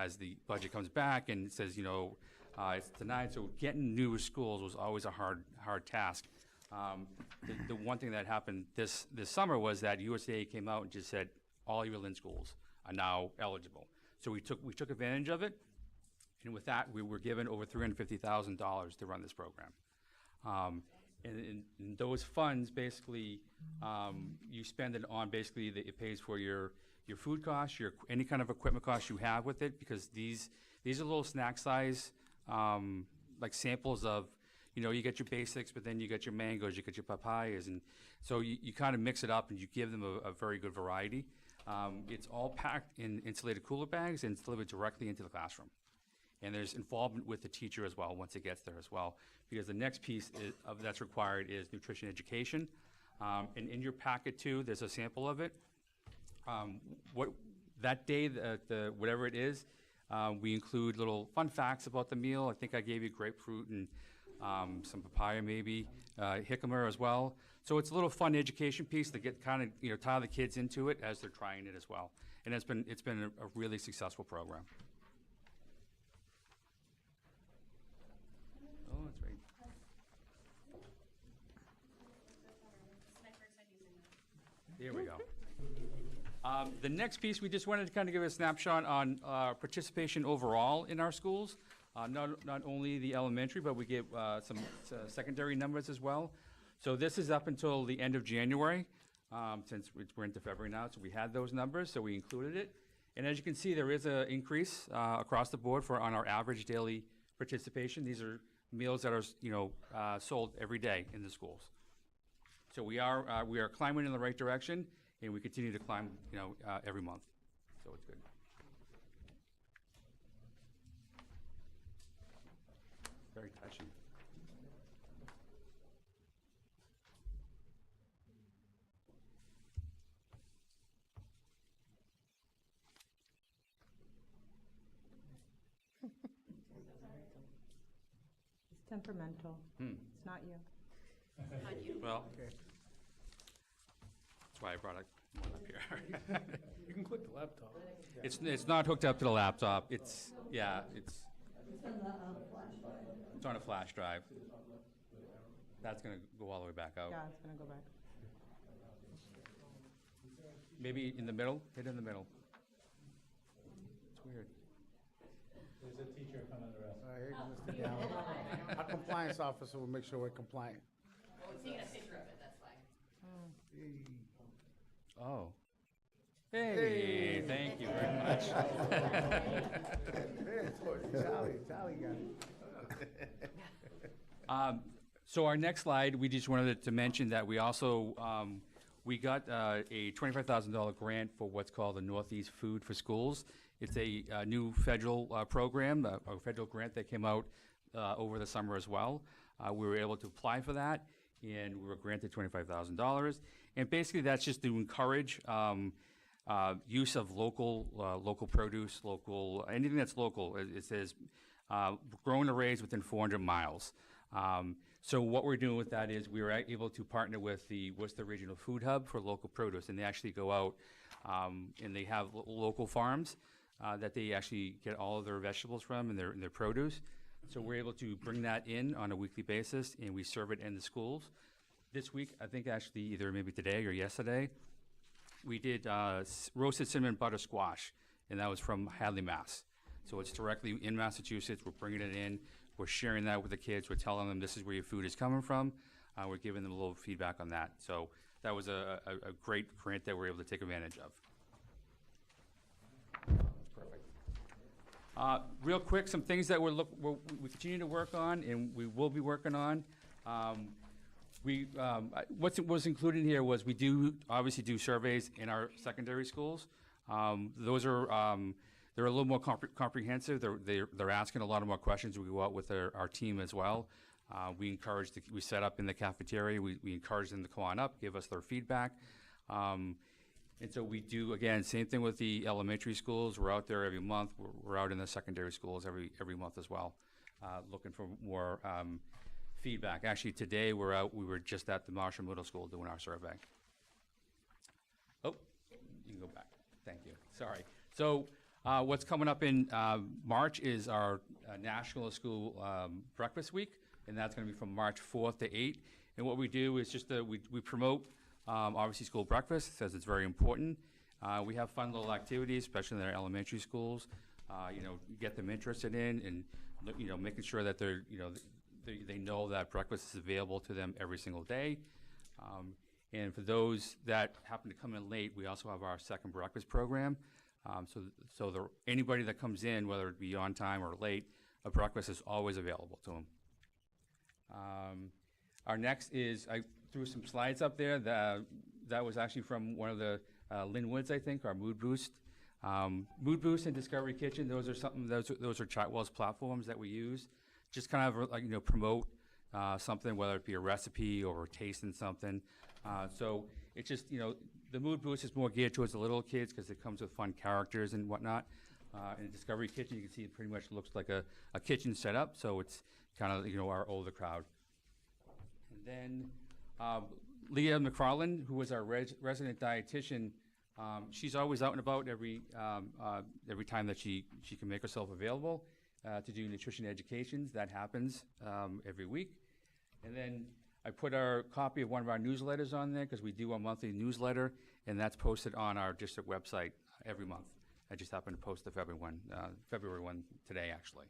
as the budget comes back and it says, it's denied. So getting new schools was always a hard task. The one thing that happened this summer was that USDA came out and just said all your Lynn schools are now eligible. So we took advantage of it, and with that we were given over $350,000 to run this program. And those funds basically you spend it on basically it pays for your food costs, any kind of equipment costs you have with it, because these are little snack size like samples of. You get your basics, but then you get your mangoes, you get your papayas, and so you kind of mix it up and you give them a very good variety. It's all packed in insulated cooler bags and it's delivered directly into the classroom. And there's involvement with the teacher as well once it gets there as well, because the next piece that's required is nutrition education. And in your packet too, there's a sample of it. That day, whatever it is, we include little fun facts about the meal. I think I gave you grapefruit and some papaya maybe, jicama as well. So it's a little fun education piece to get kind of, tie the kids into it as they're trying it as well. And it's been a really successful program. Oh, that's right. There we go. The next piece, we just wanted to kind of give a snapshot on participation overall in our schools. Not only the elementary, but we give some secondary numbers as well. So this is up until the end of January, since we're into February now, so we had those numbers, so we included it. And as you can see, there is an increase across the board on our average daily participation. These are meals that are sold every day in the schools. So we are climbing in the right direction, and we continue to climb every month. So it's good. Very touching. It's temperamental. It's not you. Not you. Well, okay. That's why I brought it up here. You can click the laptop. It's not hooked up to the laptop. It's on a flash drive. That's going to go all the way back out. Yeah, it's going to go back. Maybe in the middle? Hit in the middle. It's weird. There's a teacher coming to us. Here comes Mr. Gallo. Our compliance officer will make sure we're compliant. Well, we're taking a picture of it, that's why. Oh. Hey, thank you very much. Charlie got it. So our next slide, we just wanted to mention that we also, we got a $25,000 grant for what's called the Northeast Food for Schools. It's a new federal program, a federal grant that came out over the summer as well. We were able to apply for that, and we were granted $25,000. And basically that's just to encourage use of local produce, anything that's local. It says grown or raised within 400 miles. So what we're doing with that is we were able to partner with the Worcester Regional Food Hub for local produce, and they actually go out and they have local farms that they actually get all of their vegetables from and their produce. So we're able to bring that in on a weekly basis, and we serve it in the schools. This week, I think actually either maybe today or yesterday, we did roasted cinnamon butter squash, and that was from Hadley, Mass. So it's directly in Massachusetts. We're bringing it in. We're sharing that with the kids. We're telling them this is where your food is coming from. We're giving them a little feedback on that. So that was a great grant that we're able to take advantage of. Perfect. Real quick, some things that we continue to work on, and we will be working on. What was included here was we do obviously do surveys in our secondary schools. Those are they're a little more comprehensive. They're asking a lot of more questions. We go out with our team as well. We set up in the cafeteria. We encourage them to come on up, give us their feedback. And so we do, again, same thing with the elementary schools. We're out there every month. We're out in the secondary schools every month as well, looking for more feedback. Actually, today we were just at the Marshall Middle School doing our survey. Oh, you can go back. Thank you. Sorry. So What's coming up in March is our National School Breakfast Week, and that's going to be from March 4th to 8th. And what we do is just we promote, obviously, school breakfast, says it's very important. We have fun little activities, especially in our elementary schools, get them interested in, and, making sure that they're, they know that breakfast is available to them every single day. And for those that happen to come in late, we also have our second breakfast program. Anybody that comes in, whether it be on time or late, a breakfast is always available to them. Our next is, I threw some slides up there. That was actually from one of the Lynn Woods, I think, our Mood Boost. Mood Boost and Discovery Kitchen, those are Chartwell's platforms that we use. Just kind of promote something, whether it be a recipe or tasting something. So it's just, the Mood Boost is more geared towards the little kids because it comes with fun characters and whatnot. In Discovery Kitchen, you can see it pretty much looks like a kitchen setup, so it's kind of, our older crowd. And then Leah McFarland, who was our resident dietitian, she's always out and about every time that she can make herself available to do nutrition educations. That happens every week. And then I put our copy of one of our newsletters on there because we do a monthly newsletter, and that's posted on our district website every month. I just happened to post the February one today, actually.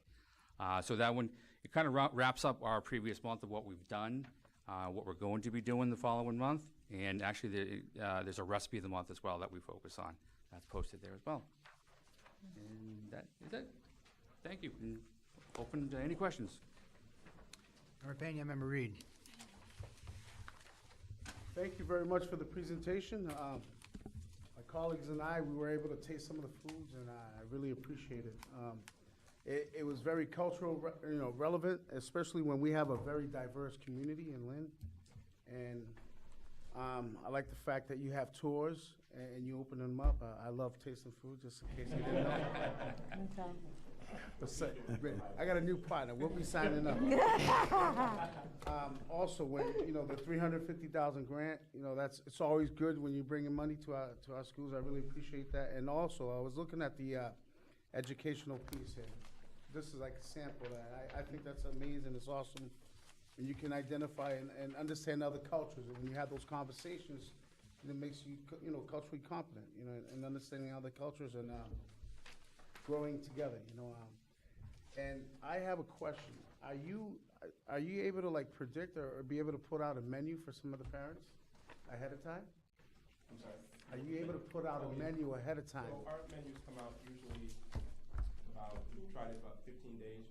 So that one, it kind of wraps up our previous month of what we've done, what we're going to be doing the following month, and actually there's a recipe of the month as well that we focus on. That's posted there as well. And that is it. Thank you. And open to any questions. Member Pena, Member Reed. Thank you very much for the presentation. My colleagues and I, we were able to taste some of the foods, and I really appreciate it. It was very cultural, relevant, especially when we have a very diverse community in Lynn. And I like the fact that you have tours and you open them up. I love tasting food, just in case you didn't know. Okay. I got a new partner. We'll be signing up. Also, when the 350,000 grant, it's always good when you bring in money to our schools. I really appreciate that. And also, I was looking at the educational piece here. This is like a sample. I think that's amazing. It's awesome. And you can identify and understand other cultures. And when you have those conversations, it makes you, culturally competent, and understanding other cultures and growing together, And I have a question. Are you able to predict or be able to put out a menu for some of the parents ahead of time? I'm sorry? Are you able to put out a menu ahead of time? So our menus come out usually we try it about 15 days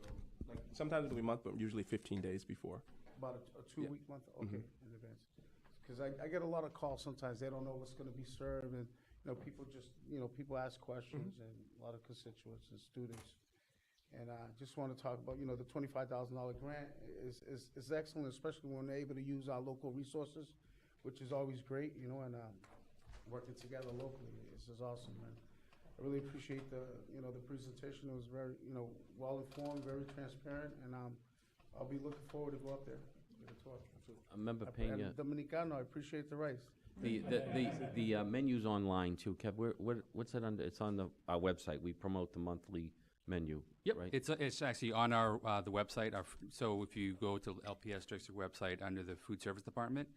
or sometimes it'll be a month, but usually 15 days before. About a 2-week month? Okay, in advance. Because I get a lot of calls sometimes. They don't know what's going to be served, and people just people ask questions, and a lot of constituents and students. And I just want to talk about the $25,000 grant is excellent, especially when they're able to use our local resources, which is always great, and working together locally. This is awesome, man. I really appreciate the presentation. It was very well informed, very transparent, and I'll be looking forward to go up there. Get a tour. Member Pena, Dominicano, I appreciate the rice. the menu's online too. Kev, what's it under? It's on our website. We promote the monthly menu. Yep, right? it's actually on our the website. So if you go to LPS District website under the Food Service Department,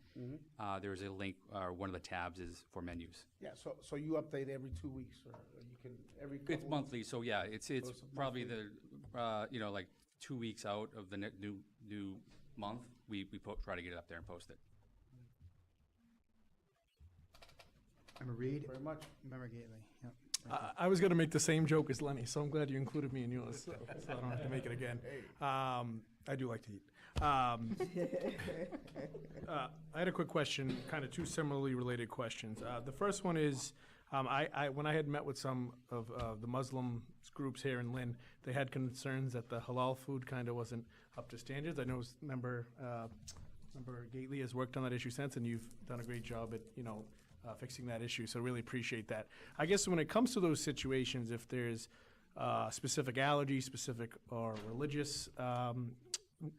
there is a link. One of the tabs is for menus. Yeah, so you update every 2 weeks, or you can every couple It's monthly, so yeah, it's it's probably monthly. the 2 weeks out of the new month. We try to get it up there and post it. Member Reed. Very much. Member Gately. Yep. I was going to make the same joke as Lenny, so I'm glad you included me in yours, so I don't have to make it again. I do like to eat. I had a quick question, kind of two similarly related questions. The first one is, when I had met with some of the Muslim groups here in Lynn, they had concerns that the halal food kind of wasn't up to standards. I know Member Gately has worked on that issue since, and you've done a great job at fixing that issue, so really appreciate that. I guess when it comes to those situations, if there's specific allergy, specific or religious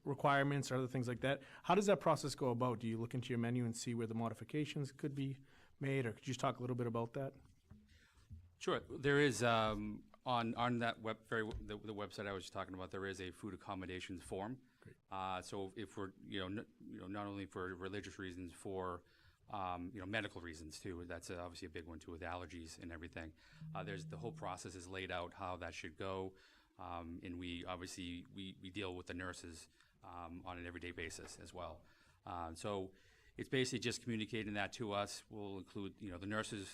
requirements or other things like that, how does that process go about? Do you look into your menu and see where the modifications could be made, or could you just talk a little bit about that? Sure. There is On that the website I was talking about, there is a food accommodations form. So if we're, not only for religious reasons, for, medical reasons too, that's obviously a big one too with allergies and everything. The whole process is laid out how that should go. And we obviously, we deal with the nurses on an everyday basis as well. So it's basically just communicating that to us. We'll include, the nurses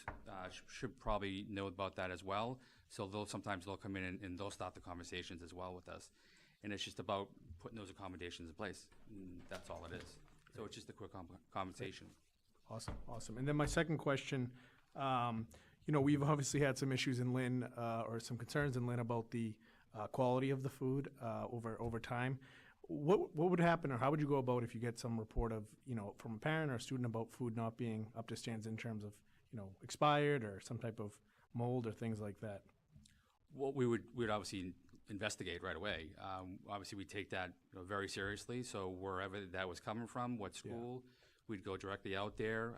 should probably know about that as well. So sometimes they'll come in and they'll start the conversations as well with us. And it's just about putting those accommodations in place. And that's all it is. So it's just a quick conversation. Awesome. And then my second question, we've obviously had some issues in Lynn, or some concerns in Lynn about the quality of the food over time. What would happen, or how would you go about if you get some report of, from a parent or a student about food not being up to standards in terms of, expired or some type of mold or things like that? What we would obviously investigate right away. Obviously, we take that very seriously. So wherever that was coming from, what school, we'd go directly out there.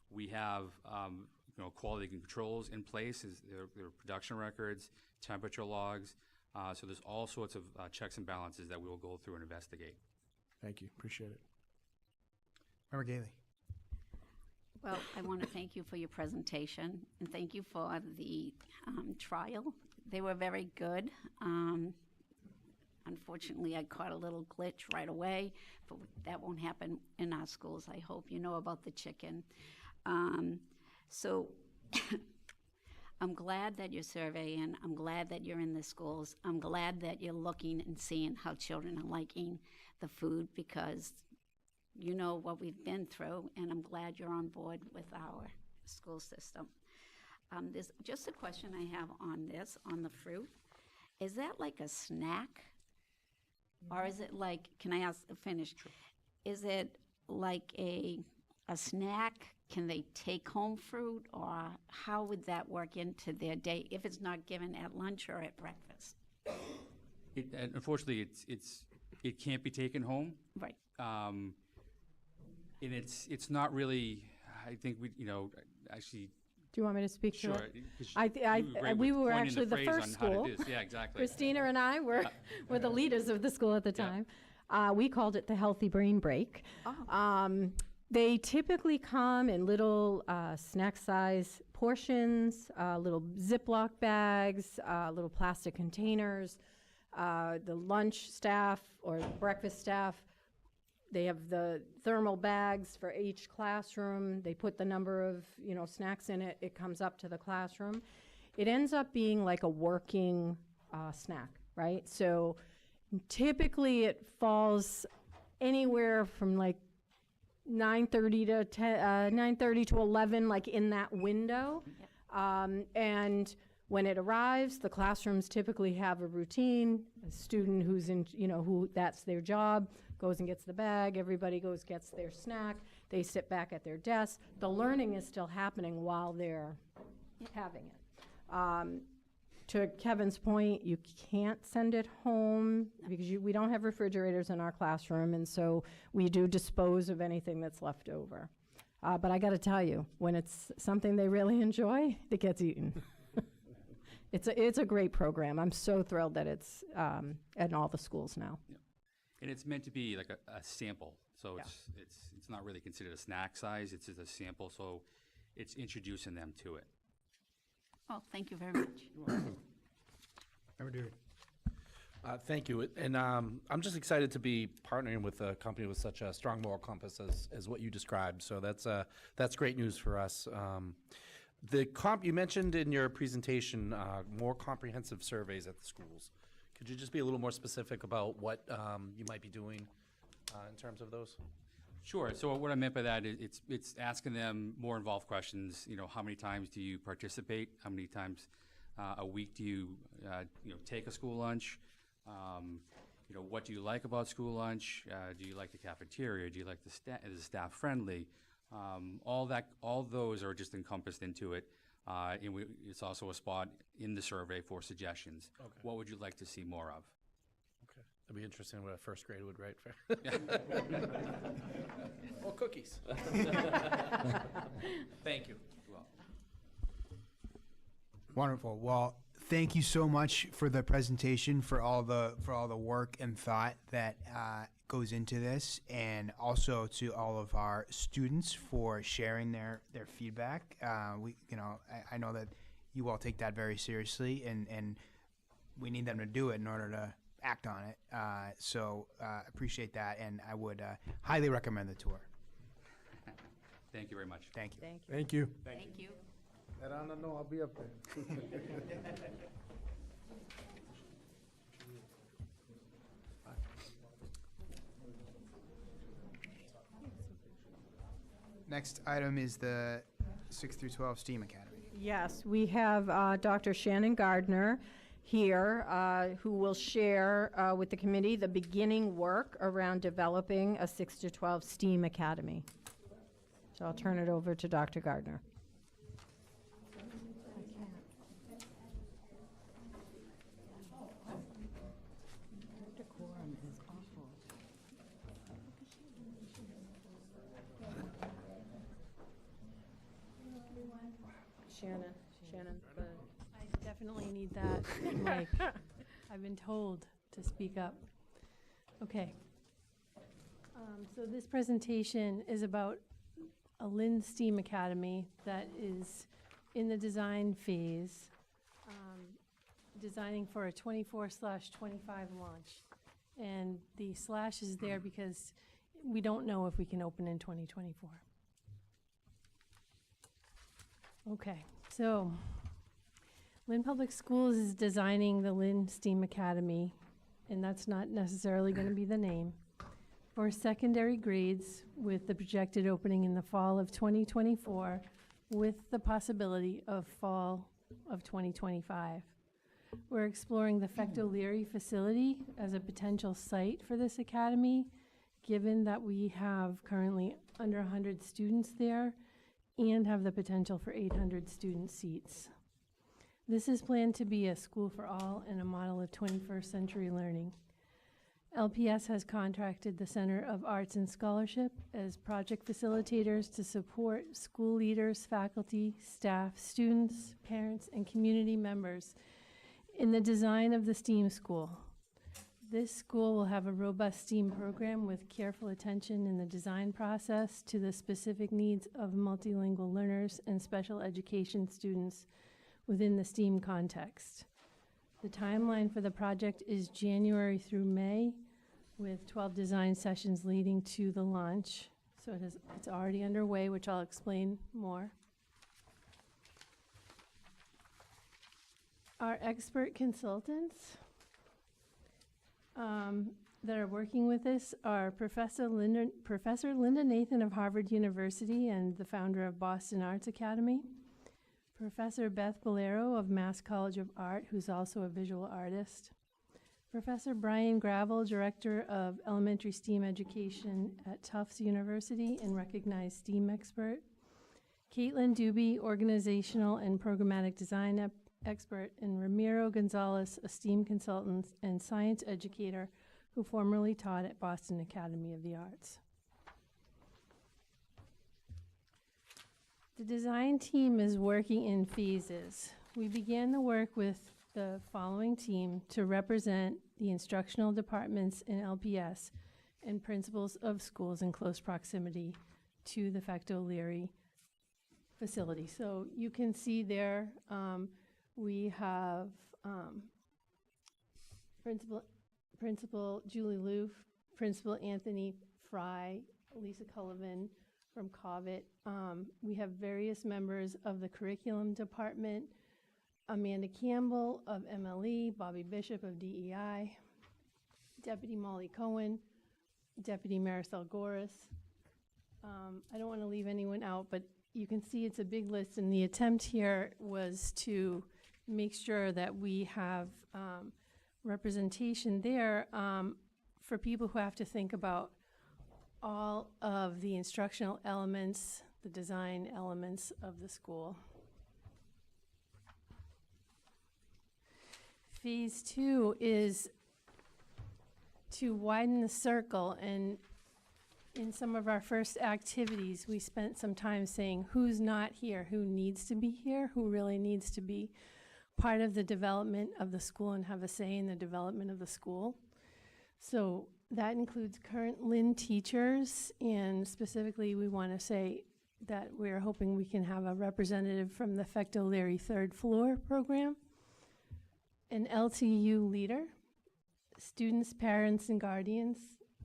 We have quality controls in place. There are production records, temperature logs. So there's all sorts of checks and balances that we will go through and investigate. Thank you. Appreciate it. Member Gailey. Well, I want to thank you for your presentation, and thank you for the trial. They were very good. Unfortunately, I caught a little glitch right away, but that won't happen in our schools. I hope you know about the chicken. So I'm glad that you're surveying. I'm glad that you're in the schools. I'm glad that you're looking and seeing how children are liking the food, because you know what we've been through, and I'm glad you're on board with our school system. There's just a question I have on the fruit. Is that like a snack? Or is it like, can I finish? Sure. Is it like a snack? Can they take home fruit, or how would that work into their day if it's not given at lunch or at breakfast? And unfortunately, it can't be taken home. Right. And it's not really. I think actually. Do you want me to speak to Sure. it? We were actually the first school. Yeah, exactly. Christina and I were the leaders of the school at the time. We called it the Healthy Brain Break. Oh. They typically come in little snack-size portions, little Ziploc bags, little plastic containers. The lunch staff or breakfast staff, they have the thermal bags for each classroom. They put the number of snacks in it. It comes up to the classroom. It ends up being like a working snack, right? So typically it falls anywhere from like 9:30 to 9:30 to 11, like in that window. Yep. And when it arrives, the classrooms typically have a routine. A student who's in, who that's their job, goes and gets the bag. Everybody gets their snack. They sit back at their desk. The learning is still happening while they're having it. To Kevin's point, you can't send it home because we don't have refrigerators in our classroom, and so we do dispose of anything that's left over. But I got to tell you, when it's something they really enjoy, it gets eaten. It's a great program. I'm so thrilled that it's at all the schools now. Yeah. And it's meant to be like a sample, so it's not really considered a snack size. It's just a sample, so it's introducing them to it. Oh, thank you very much. Member Dury. Thank you. And I'm just excited to be partnering with a company with such a strong moral compass as what you described. So that's great news for us. You mentioned in your presentation more comprehensive surveys at the schools. Could you just be a little more specific about what you might be doing in terms of those? Sure. So what I meant by that is it's asking them more involved questions. How many times do you participate? How many times a week do you take a school lunch? What do you like about school lunch? Do you like the cafeteria? Do you like is the staff friendly? All those are just encompassed into it. And it's also a spot in the survey for suggestions. Okay. What would you like to see more of? Okay. It'd be interesting what a first grade would write for. Or cookies. Thank you. Wonderful. Well, thank you so much for the presentation, for all the work and thought that goes into this, and also to all of our students for sharing their feedback. I know that you all take that very seriously, and we need them to do it in order to act on it. So appreciate that, and I would highly recommend the tour. Thank you very much. Thank you. Thank you. Thank you. Thank you. Let Anna know I'll be up there. Next item is the 6 through 12 STEAM Academy. Yes, we have Dr. Shannon Gardner here, who will share with the committee the beginning work around developing a 6 to 12 STEAM Academy. So I'll turn it over to Dr. Gardner. Shannon, I definitely need that mic. I've been told to speak up. Okay. So this presentation is about a Lynn STEAM Academy that is in the design phase, designing for a 24/25 launch. And the slash is there because we don't know if we can open in 2024. Okay, so Lynn Public Schools is designing the Lynn STEAM Academy, and that's not necessarily going to be the name, for secondary grades with the projected opening in the fall of 2024 with the possibility of fall of 2025. We're exploring the Fecto Leary facility as a potential site for this academy, given that we have currently under 100 students there and have the potential for 800 student seats. This is planned to be a school for all and a model of 21st century learning. LPS has contracted the Center of Arts and Scholarship as project facilitators to support school leaders, faculty, staff, students, parents, and community members in the design of the STEAM school. This school will have a robust STEAM program with careful attention in the design process to the specific needs of multilingual learners and special education students within the STEAM context. The timeline for the project is January through May, with 12 design sessions leading to the launch. So it's already underway, which I'll explain more. Our expert consultants that are working with us are Professor Linda Nathan of Harvard University and the founder of Boston Arts Academy, Professor Beth Bolero of Mass College of Art, who's also a visual artist, Professor Brian Gravel, Director of Elementary STEAM Education at Tufts University and recognized STEAM expert, Caitlin Doobie, Organizational and Programmatic Design expert, and Ramiro Gonzalez, a STEAM consultant and science educator who formerly taught at Boston Academy of the Arts. The design team is working in phases. We began the work with the following team to represent the instructional departments in LPS and principals of schools in close proximity to the Fecto Leary facility. So you can see there, we have Principal Julie Loof, Principal Anthony Fry, Lisa Cullivan from Covet. We have various members of the curriculum department, Amanda Campbell of MLE, Bobby Bishop of DEI, Deputy Molly Cohen, Deputy Marisol Goris. I don't want to leave anyone out, but you can see it's a big list, and the attempt here was to make sure that we have representation there for people who have to think about all of the instructional elements, the design elements of the school. Phase 2 is to widen the circle, and in some of our first activities, we spent some time saying who's not here, who needs to be here, who really needs to be part of the development of the school and have a say in the development of the school. So that includes current Lynn teachers, and specifically we want to say that we're hoping we can have a representative from the Fecto Leary third floor program, an LTU leader, students, parents, and guardians,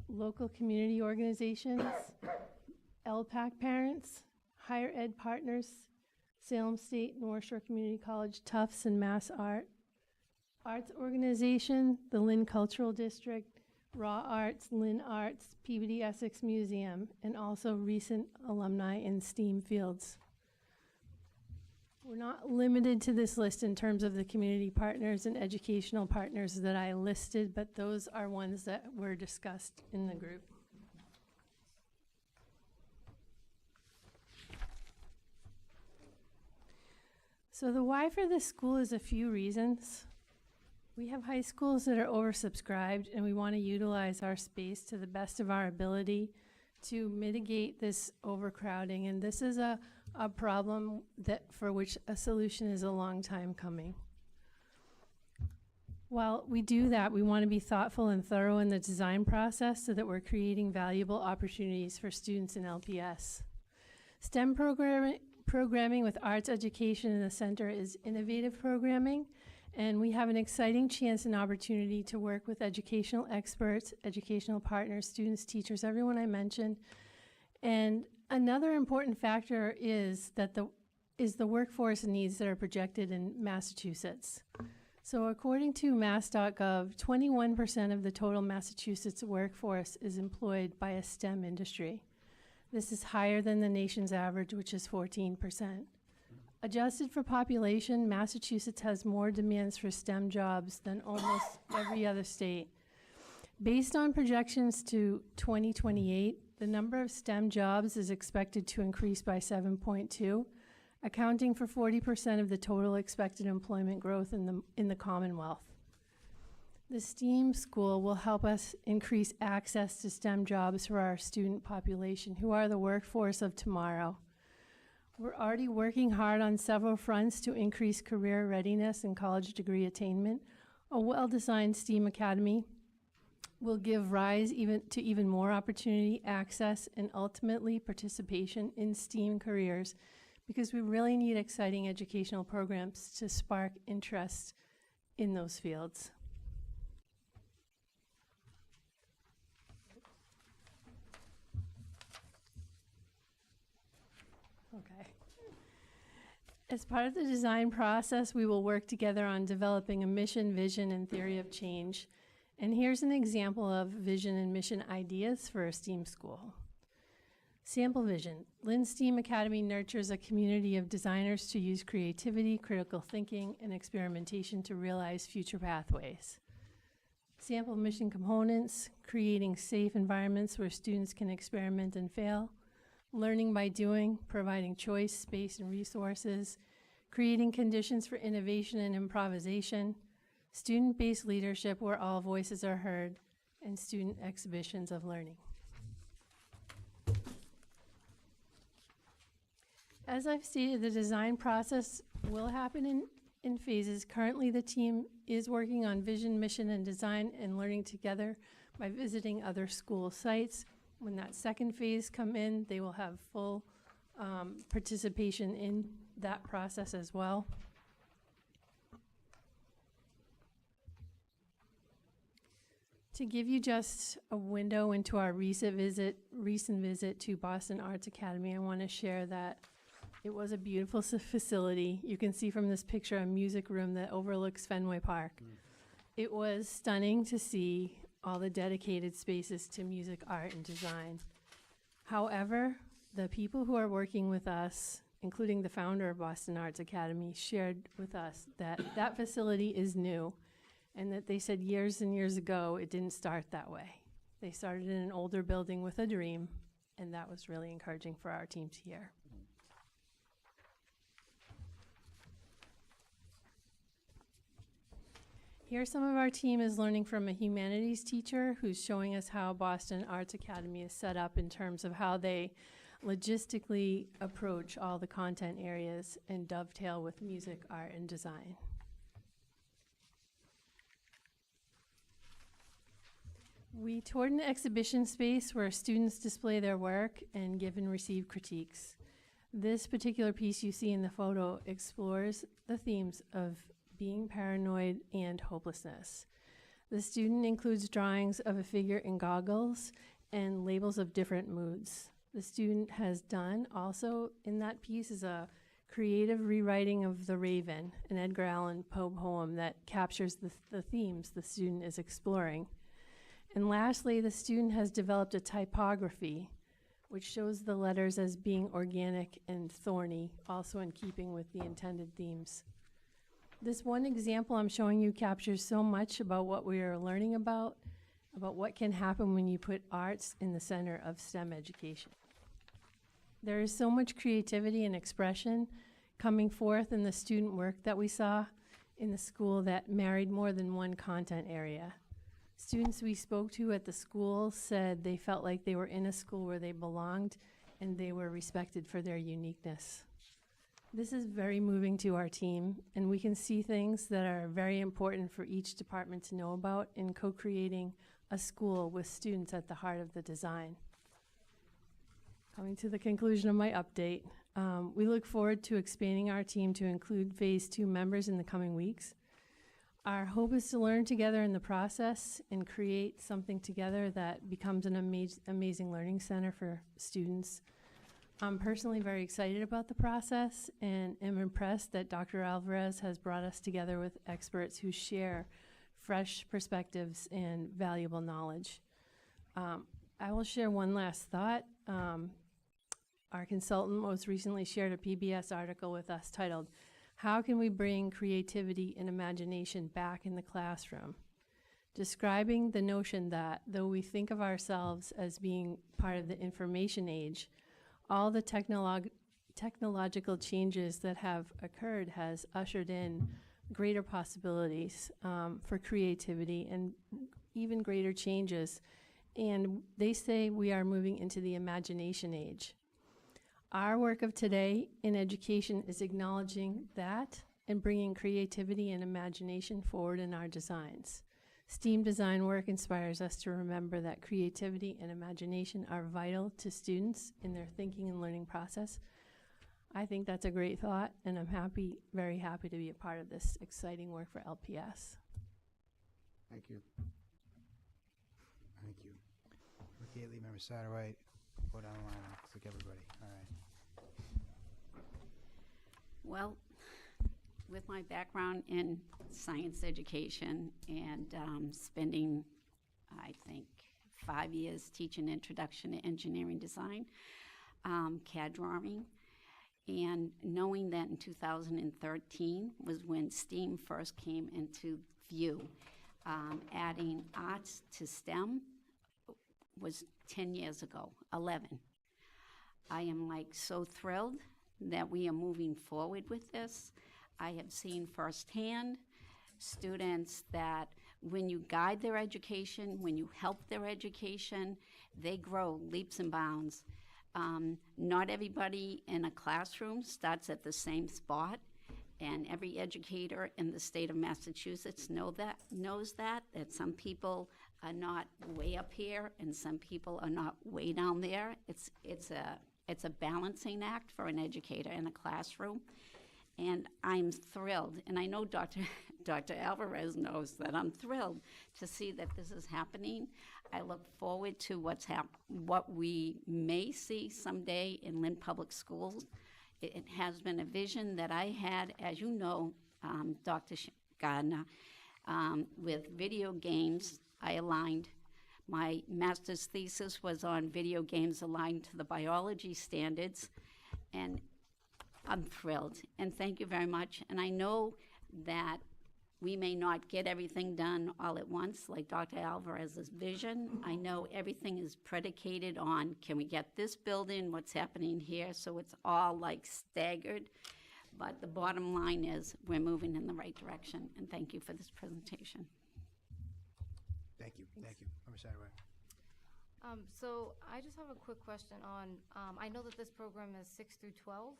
local community organizations, LPAC parents, higher ed partners, Salem State, North Shore Community College, Tufts, and Mass Arts Organization, the Lynn Cultural District, Raw Arts, Lynn Arts, Peabody Essex Museum, and also recent alumni in STEAM fields. We're not limited to this list in terms of the community partners and educational partners that I listed, but those are ones that were discussed in the group. So the why for this school is a few reasons. We have high schools that are oversubscribed, and we want to utilize our space to the best of our ability to mitigate this overcrowding. And this is a problem that for which a solution is a long time coming. While we do that, we want to be thoughtful and thorough in the design process so that we're creating valuable opportunities for students in LPS. STEM programming with arts education in the center is innovative programming, and we have an exciting chance and opportunity to work with educational experts, educational partners, students, teachers, everyone I mentioned. And another important factor is that the workforce needs that are projected in Massachusetts. So according to mass.gov, 21% of the total Massachusetts workforce is employed by a STEM industry. This is higher than the nation's average, which is 14%. Adjusted for population, Massachusetts has more demands for STEM jobs than almost every other state. Based on projections to 2028, the number of STEM jobs is expected to increase by 7.2, accounting for 40% of the total expected employment growth in the Commonwealth. The STEAM school will help us increase access to STEM jobs for our student population, who are the workforce of tomorrow. We're already working hard on several fronts to increase career readiness and college degree attainment. A well-designed STEAM academy will give rise to even more opportunity, access, and ultimately participation in STEAM careers, because we really need exciting educational programs to spark interest in those fields. Okay. As part of the design process, we will work together on developing a mission, vision, and theory of change. And here's an example of vision and mission ideas for a STEAM school. Sample vision. Lynn STEAM Academy nurtures a community of designers to use creativity, critical thinking, and experimentation to realize future pathways. Sample mission components, creating safe environments where students can experiment and fail, learning by doing, providing choice, space, and resources, creating conditions for innovation and improvisation, student-based leadership where all voices are heard, and student exhibitions of learning. As I've stated, the design process will happen in phases. Currently, the team is working on vision, mission, and design and learning together by visiting other school sites. When that second phase come in, they will have full participation in that process as well. To give you just a window into our recent visit to Boston Arts Academy, I want to share that it was a beautiful facility. You can see from this picture a music room that overlooks Fenway Park. It was stunning to see all the dedicated spaces to music, art, and design. However, the people who are working with us, including the founder of Boston Arts Academy, shared with us that that facility is new, and that they said years and years ago it didn't start that way. They started in an older building with a dream, and that was really encouraging for our team to hear. Here some of our team is learning from a humanities teacher who's showing us how Boston Arts Academy is set up in terms of how they logistically approach all the content areas and dovetail with music, art, and design. We toured an exhibition space where students display their work and give and receive critiques. This particular piece you see in the photo explores the themes of being paranoid and hopelessness. The student includes drawings of a figure in goggles and labels of different moods. The student has done also in that piece is a creative rewriting of The Raven, an Edgar Allan Poe poem that captures the themes the student is exploring. And lastly, the student has developed a typography which shows the letters as being organic and thorny, also in keeping with the intended themes. This one example I'm showing you captures so much about what we are learning about what can happen when you put arts in the center of STEM education. There is so much creativity and expression coming forth in the student work that we saw in the school that married more than one content area. Students we spoke to at the school said they felt like they were in a school where they belonged and they were respected for their uniqueness. This is very moving to our team, and we can see things that are very important for each department to know about in co-creating a school with students at the heart of the design. Coming to the conclusion of my update, we look forward to expanding our team to include Phase 2 members in the coming weeks. Our hope is to learn together in the process and create something together that becomes an amazing learning center for students. I'm personally very excited about the process and am impressed that Dr. Alvarez has brought us together with experts who share fresh perspectives and valuable knowledge. I will share one last thought. Our consultant most recently shared a PBS article with us titled, "How Can We Bring Creativity and Imagination Back in the Classroom?" Describing the notion that though we think of ourselves as being part of the information age, all the technological changes that have occurred has ushered in greater possibilities for creativity and even greater changes. And they say we are moving into the imagination age. Our work of today in education is acknowledging that and bringing creativity and imagination forward in our designs. STEAM design work inspires us to remember that creativity and imagination are vital to students in their thinking and learning process. I think that's a great thought, and I'm very happy to be a part of this exciting work for LPS. Thank you. Thank you. Okay, Lead Member Satterwhite, go down the line. Looks like everybody. All right. Well, with my background in science education and spending, I think, 5 years teaching Introduction to Engineering Design, CAD drawing, and knowing that in 2013 was when STEAM first came into view, adding arts to STEM was 10 years ago, 11. I am so thrilled that we are moving forward with this. I have seen firsthand students that when you guide their education, when you help their education, they grow leaps and bounds. Not everybody in a classroom starts at the same spot, and every educator in the state of Massachusetts knows that some people are not way up here and some people are not way down there. It's a balancing act for an educator in a classroom. And I'm thrilled, and I know Dr. Alvarez knows that I'm thrilled to see that this is happening. I look forward to what we may see someday in Lynn Public Schools. It has been a vision that I had, as you know, Dr. Gardner, with video games. I aligned. My master's thesis was on video games aligned to the biology standards, and I'm thrilled, and thank you very much. And I know that we may not get everything done all at once, like Dr. Alvarez's vision. I know everything is predicated on, can we get this building, what's happening here, so it's all staggered. But the bottom line is we're moving in the right direction, and thank you for this presentation. Thank you. Thank you. Member Satterwhite. So I just have a quick question on, I know that this program is 6 through 12.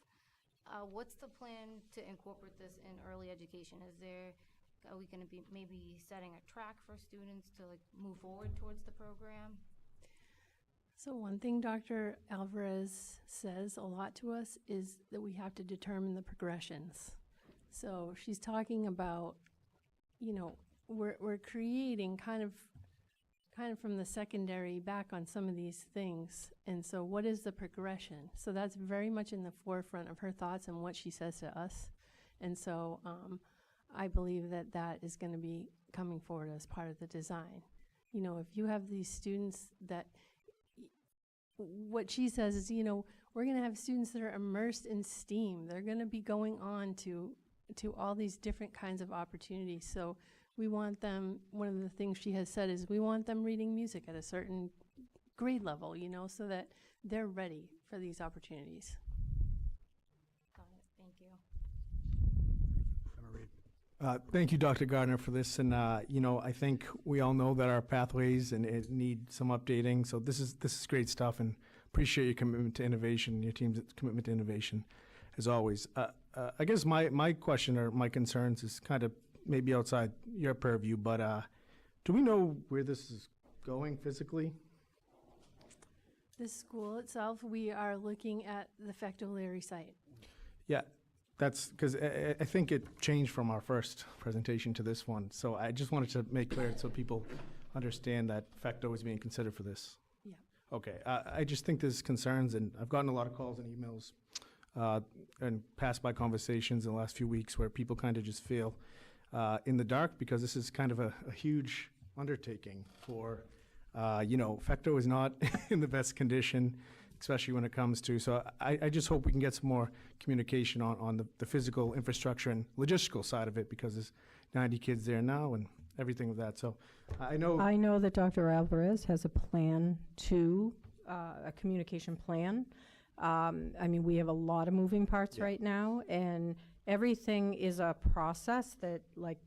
What's the plan to incorporate this in early education? Is there are we going to be maybe setting a track for students to like move forward towards the program? So one thing Dr. Alvarez says a lot to us is that we have to determine the progressions. So she's talking about, you know, we're creating kind of from the secondary back on some of these things. And so what is the progression? So that's very much in the forefront of her thoughts and what she says to us. And so I believe that that is going to be coming forward as part of the design. You know, if you have these students that, what she says is, you know, we're going to have students that are immersed in STEAM. They're going to be going on to all these different kinds of opportunities. So we want them, one of the things she has said is we want them reading music at a certain grade level, you know, so that they're ready for these opportunities. Got it. Thank you. Thank you, Dr. Gardner, for this. And, you know, I think we all know that our pathways and it need some updating. So this is great stuff, and appreciate your commitment to innovation, your team's commitment to innovation, as always. I guess my question or my concerns is kind of maybe outside your purview, but do we know where this is going physically? The school itself, we are looking at the Fecto-Larry site. Yeah, that's because I think it changed from our first presentation to this one. So I just wanted to make clear so people understand that Fecto is being considered for this. Yeah. Okay, I just think there's concerns, and I've gotten a lot of calls and emails and passed by conversations in the last few weeks where people kind of just feel in the dark because this is kind of a huge undertaking for, you know, Fecto is not in the best condition, especially when it comes to, so I just hope we can get some more communication on the physical infrastructure and logistical side of it, because there's 90 kids there now and everything with that. So I know that Dr. Alvarez has a plan a communication plan. I mean, we have a lot of moving parts right now, and everything is a process that like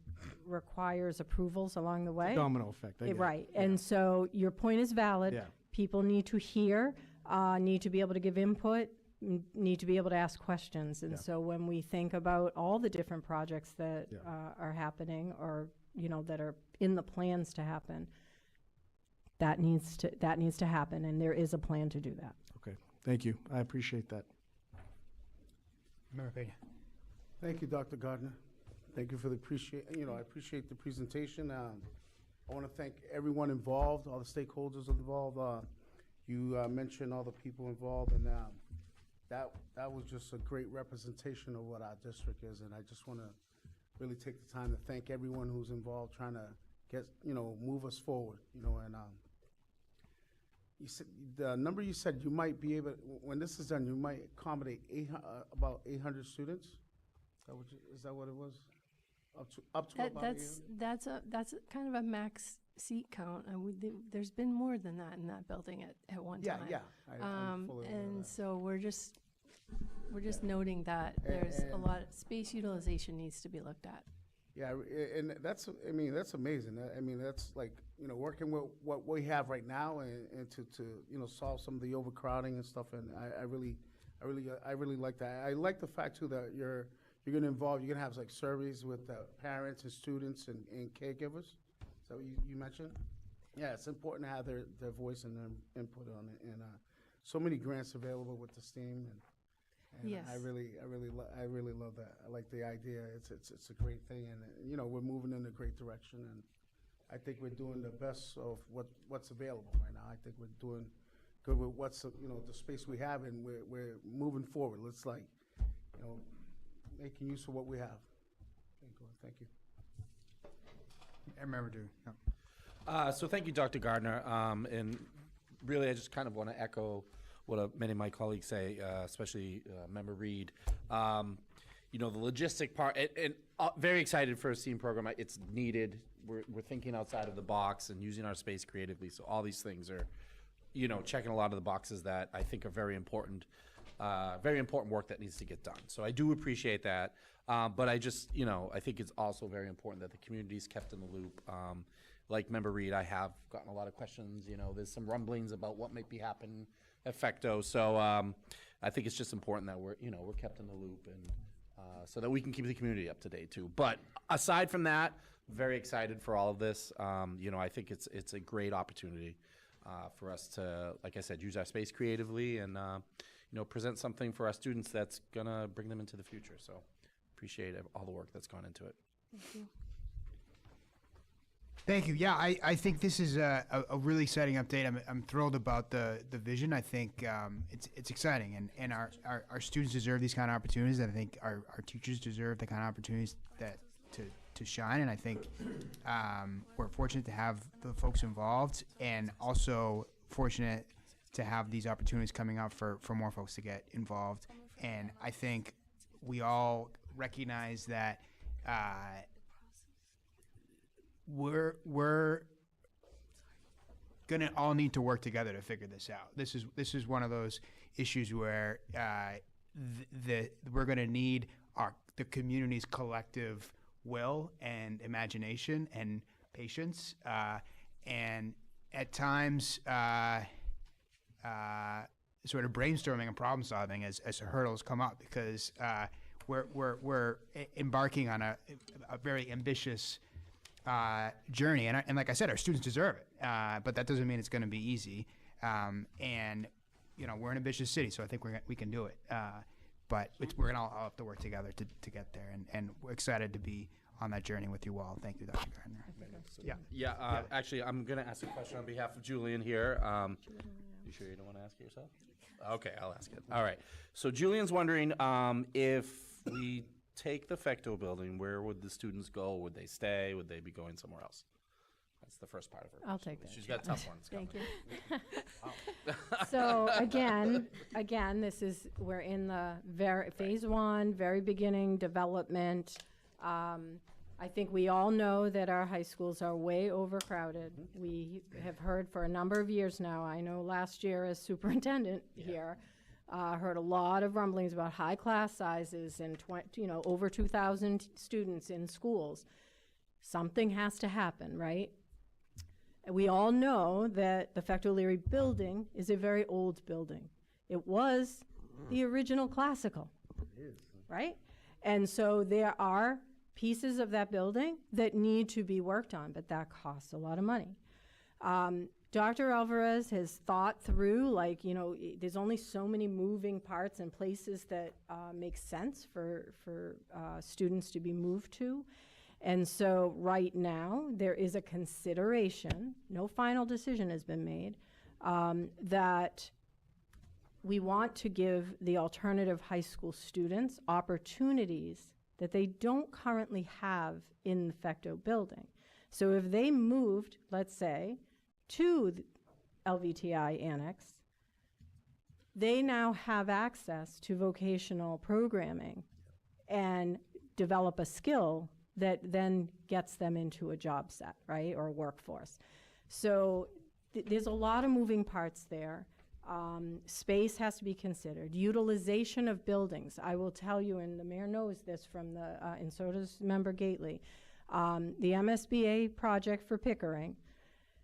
requires approvals along the way. domino effect. I get it. Right, Yeah. and so your point is valid. Yeah. People need to hear, need to be able to give input, need to be able to ask questions. And Yeah. so when we think about all the different projects that Yeah. are happening, or, you know, that are in the plans to happen, that needs to happen, and there is a plan to do that. Okay, thank you. I appreciate that. Member Pena. Thank you, Dr. Gardner. Thank you for the I appreciate the presentation. I want to thank everyone involved, all the stakeholders involved. You mentioned all the people involved, and that was just a great representation of what our district is. And I just want to really take the time to thank everyone who's involved, trying to get, move us forward, and you said the number you said you might be able, when this is done, you might accommodate about 800 students. Is that what it was? Up to about 800? That's kind of a max seat count. There's been more than that in that building at one time. Yeah. I'm fully aware of And that. so we're just noting that there's a lot of space utilization needs to be looked at. Yeah, and that's amazing. That's like, working with what we have right now and to solve some of the overcrowding and stuff. And I really like that. I like the fact too that you're going to have like surveys with parents and students and caregivers. Is that what you mentioned? Yeah, it's important to have their voice and their input on it. And so many grants available with the STEAM, and Yes. I really love that. I like the idea. It's a great thing, and we're moving in a great direction. And I think we're doing the best of what's available right now. I think we're doing good with what's the space we have, and we're moving forward. Let's making use of what we have. Thank you. I remember doing. Yeah. So thank you, Dr. Gardner. And really, I just kind of want to echo what many of my colleagues say, especially Member Reed. The logistic part, and very excited for a STEAM program. It's needed. We're thinking outside of the box and using our space creatively. So all these things are, checking a lot of the boxes that I think are very important work that needs to get done. So I do appreciate that. But I just, I think it's also very important that the community is kept in the loop. Like Member Reed, I have gotten a lot of questions. There's some rumblings about what might be happening at Fecto. So I think it's just important that we're kept in the loop, and so that we can keep the community up to date too. But aside from that, very excited for all of this. You know, I think it's a great opportunity for us to, like I said, use our space creatively and, you know, present something for our students that's going to bring them into the future. So appreciate all the work that's gone into it. Thank you. Thank you. Yeah, I think this is a really exciting update. I'm thrilled about the vision. I think it's exciting, and our students deserve these kind of opportunities. And I think our teachers deserve the kind of opportunities that to shine. And I think we're fortunate to have the folks involved, and also fortunate to have these opportunities coming up for more folks to get involved. And I think we all recognize that we're gonna all need to work together to figure this out. This is one of those issues where we're gonna need the community's collective will and imagination and patience, and at times sort of brainstorming and problem solving as hurdles come up, because we're embarking on a very ambitious journey, and like I said, our students deserve it, but that doesn't mean it's going to be easy. And you know, we're an ambitious city, so I think we can do it. But we're gonna all have to work together to get there, and we're excited to be on that journey with you all. Thank you, Dr. Gardner. Yeah. Actually, I'm going to ask a question on behalf of Julian here. You sure you don't want to ask it yourself? Okay, I'll ask it. All right. So Julian's wondering if we take the Fecto building, where would the students go? Would they stay? Would they be going somewhere else? That's the first part of her question. I'll take that. She's got tough ones. Thank you. So again, we're in the phase one, very beginning development. I think we all know that our high schools are way overcrowded. We have heard for a number of years now. I know last year as superintendent here, heard a lot of rumblings about high class sizes and over 2,000 students in schools. Something has to happen, right? We all know that the Fecto Leary building is a very old building. It was the original classical, right? And so there are pieces of that building that need to be worked on, but that costs a lot of money. Dr. Alvarez has thought through, there's only so many moving parts and places that make sense for students to be moved to. And so right now, there is a consideration, no final decision has been made, that we want to give the alternative high school students opportunities that they don't currently have in the Fecto building. So if they moved, let's say, to the LVTI Annex, they now have access to vocational programming and develop a skill that then gets them into a job set, right, or a workforce. So there's a lot of moving parts there. Space has to be considered. Utilization of buildings. I will tell you, and the mayor knows this from and so does Member Gately, the MSBA project for Pickering.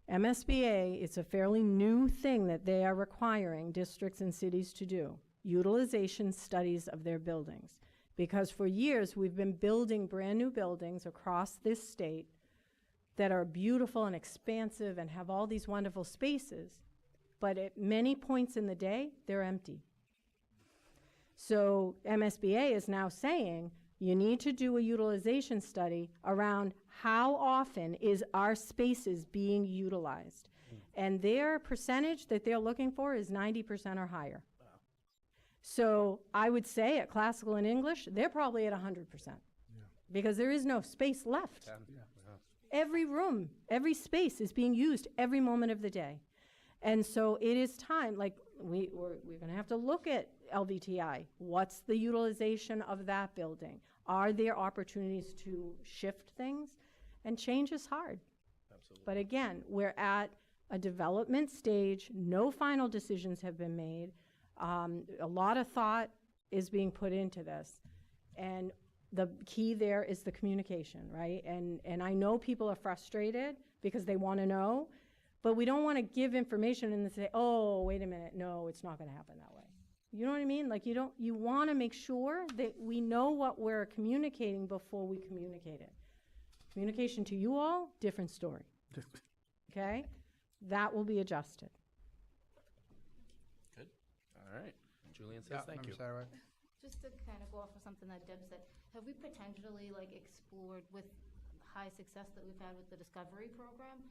MSBA, it's a fairly new thing that they are requiring districts and cities to do, utilization studies of their buildings. Because for years, we've been building brand new buildings across this state that are beautiful and expansive and have all these wonderful spaces, but at many points in the day, they're empty. So MSBA is now saying, you need to do a utilization study around how often is our spaces being utilized. And their percentage that they're looking for is 90% or higher. So I would say at classical and English, they're probably at 100%, because there is no space left. Every room, every space is being used every moment of the day. And so it is time, we're going to have to look at LVTI. What's the utilization of that building? Are there opportunities to shift things? And change is hard. Absolutely. But again, we're at a development stage. No final decisions have been made. A lot of thought is being put into this. And the key there is the communication, right? And I know people are frustrated because they want to know, but we don't want to give information and then say, oh, wait a minute, no, it's not going to happen that way. You know what I mean? You want to make sure that we know what we're communicating before we communicate it. Communication to you all, different story. Okay? That will be adjusted. Good. All right. Julian says thank you. Just to kind of go off of something that Deb said, have we potentially like explored with high success that we've had with the Discovery program,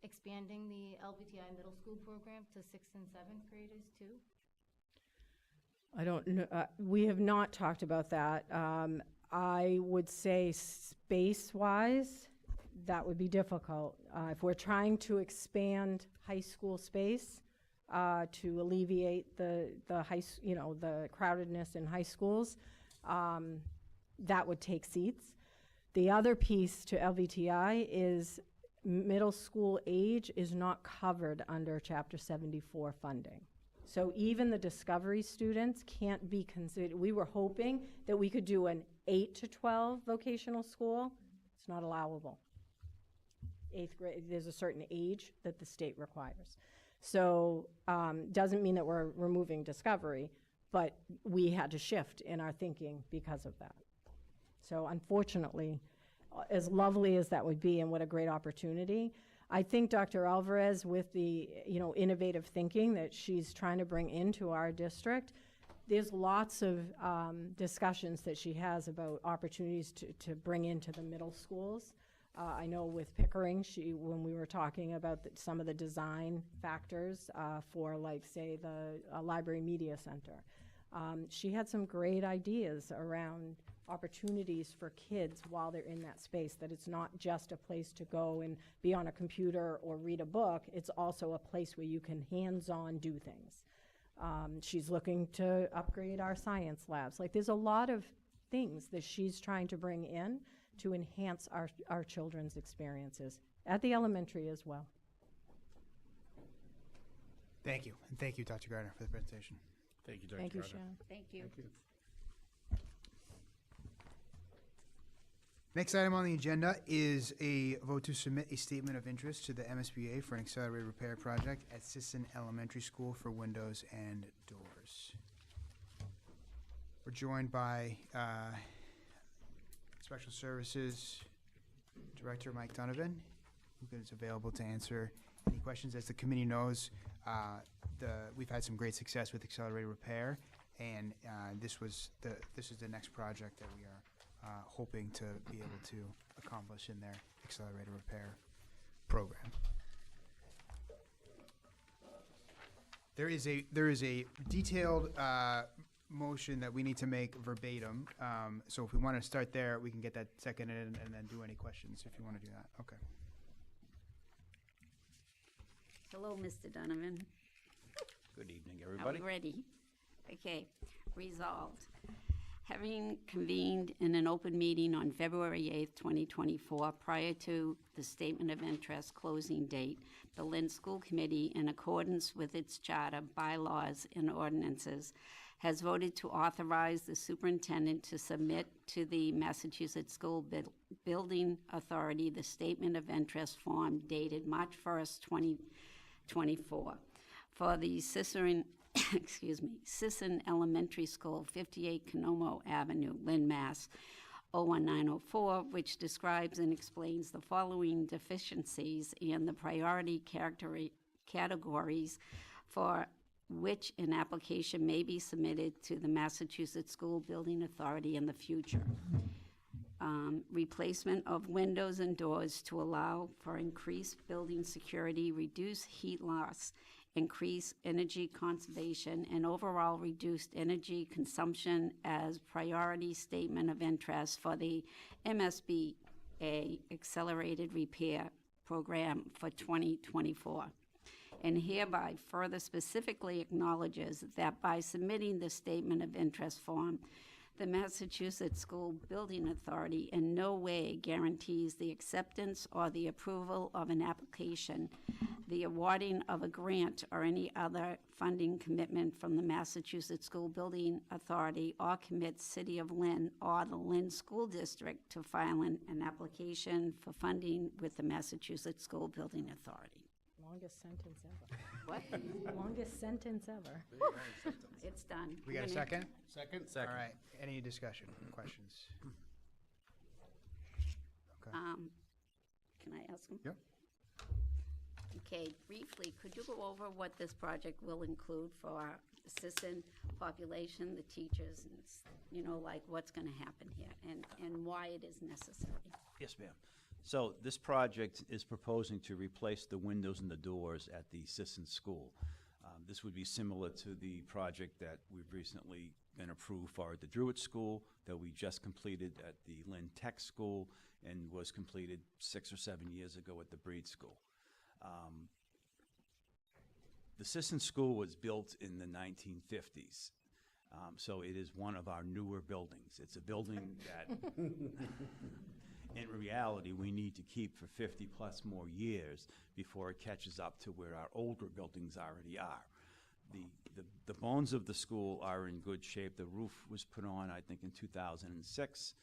expanding the LBTI middle school program to 6th and 7th graders too? I don't know, we have not talked about that. I would say space-wise, that would be difficult. If we're trying to expand high school space, to alleviate the crowdedness in high schools, that would take seats. The other piece to LVTI is middle school age is not covered under Chapter 74 funding. So even the Discovery students can't be considered. We were hoping that we could do an 8 to 12 vocational school. It's not allowable. 8th grade, there's a certain age that the state requires. So doesn't mean that we're removing Discovery, but we had to shift in our thinking because of that. So unfortunately, as lovely as that would be and what a great opportunity, I think Dr. Alvarez, with the innovative thinking that she's trying to bring into our district, there's lots of discussions that she has about opportunities to bring into the middle schools. I know with Pickering, when we were talking about some of the design factors for, like, say, the Library Media Center, she had some great ideas around opportunities for kids while they're in that space, that it's not just a place to go and be on a computer or read a book, it's also a place where you can hands-on do things. She's looking to upgrade our science labs. Like, there's a lot of things that she's trying to bring in to enhance our children's experiences at the elementary as well. Thank you. And thank you, Dr. Gardner, for the presentation. Thank you, Dr. Thank you, Gardner. Sharon. Thank you. Next item on the agenda is a vote to submit a statement of interest to the MSBA for an accelerated repair project at Sisson Elementary School for windows and doors. We're joined by Special Services Director Mike Donovan, who is available to answer any questions. As the committee knows, we've had some great success with accelerated repair, and this is the next project that we are hoping to be able to accomplish in their accelerated repair program. There is a detailed motion that we need to make verbatim. So if we want to start there, we can get that seconded and then do any questions if you want to do that. Okay. Hello, Mr. Donovan. Good evening, Are everybody. we ready? Okay, resolved. Having convened in an open meeting on February 8th, 2024, prior to the statement of interest closing date, the Lynn School Committee, in accordance with its charter, bylaws, and ordinances, has voted to authorize the superintendent to submit to the Massachusetts School Building Authority the statement of interest form dated March 1st, 2024 for the Sisson Elementary School, 58 Canomo Avenue, Lynn, Mass. 01904, which describes and explains the following deficiencies and the priority categories for which an application may be submitted to the Massachusetts School Building Authority in the future. Replacement of windows and doors to allow for increased building security, reduce heat loss, increase energy conservation, and overall reduced energy consumption as priority statement of interest for the MSBA Accelerated Repair Program for 2024. And hereby further specifically acknowledges that by submitting the statement of interest form, the Massachusetts School Building Authority in no way guarantees the acceptance or the approval of an application, the awarding of a grant, or any other funding commitment from the Massachusetts School Building Authority, or commits City of Lynn or the Lynn School District to filing an application for funding with the Massachusetts School Building Authority. Longest sentence ever. What? Longest sentence ever. It's done. We got a second? Second? All right. Any discussion, questions? Okay. Can I ask them? Yep. Okay, briefly, could you go over what this project will include for our assistant population, the teachers, and, like what's going to happen here and why it is necessary? Yes, ma'am. So this project is proposing to replace the windows and the doors at the Sisson School. This would be similar to the project that we've recently been approved for at the Druitt School, that we just completed at the Lynn Tech School, and was completed 6 or 7 years ago at the Breed School. The Sisson School was built in the 1950s, so it is one of our newer buildings. It's a building that, in reality, we need to keep for 50-plus more years before it catches up to where our older buildings already are. The bones of the school are in good shape. The roof was put on, I think, in 2006.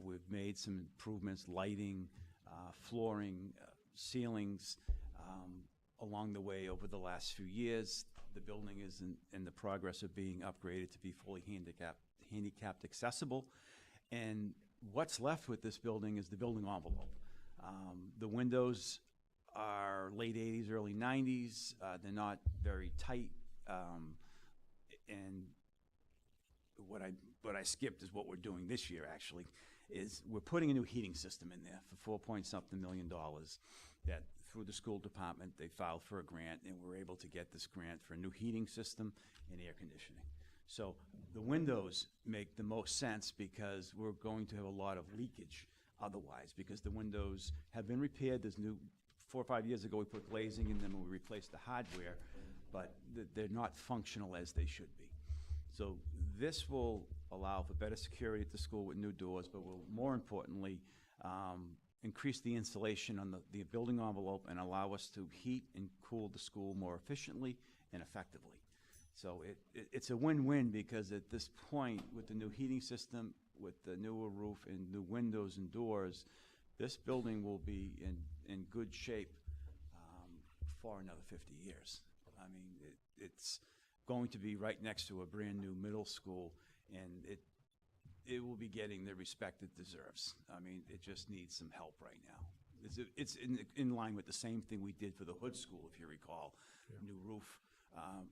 We've made some improvements, lighting, flooring, ceilings, along the way over the last few years. The building is in the progress of being upgraded to be fully handicapped accessible. And what's left with this building is the building envelope. The windows are late 80s, early 90s. They're not very tight. And what I skipped is what we're doing this year, actually, is we're putting a new heating system in there for $4-point-something million that through the school department, they filed for a grant, and we're able to get this grant for a new heating system and air conditioning. So the windows make the most sense because we're going to have a lot of leakage otherwise, because the windows have been repaired. There's new, 4 or 5 years ago, we put glazing in them and we replaced the hardware, but they're not functional as they should be. So this will allow for better security at the school with new doors, but will, more importantly, increase the insulation on the building envelope and allow us to heat and cool the school more efficiently and effectively. So it's a win-win, because at this point, with the new heating system, with the newer roof and new windows and doors, this building will be in good shape for another 50 years. I mean, it's going to be right next to a brand-new middle school, and it will be getting the respect it deserves. I mean, it just needs some help right now. It's in line with the same thing we did for the Hood School, if you recall. Yeah. New roof,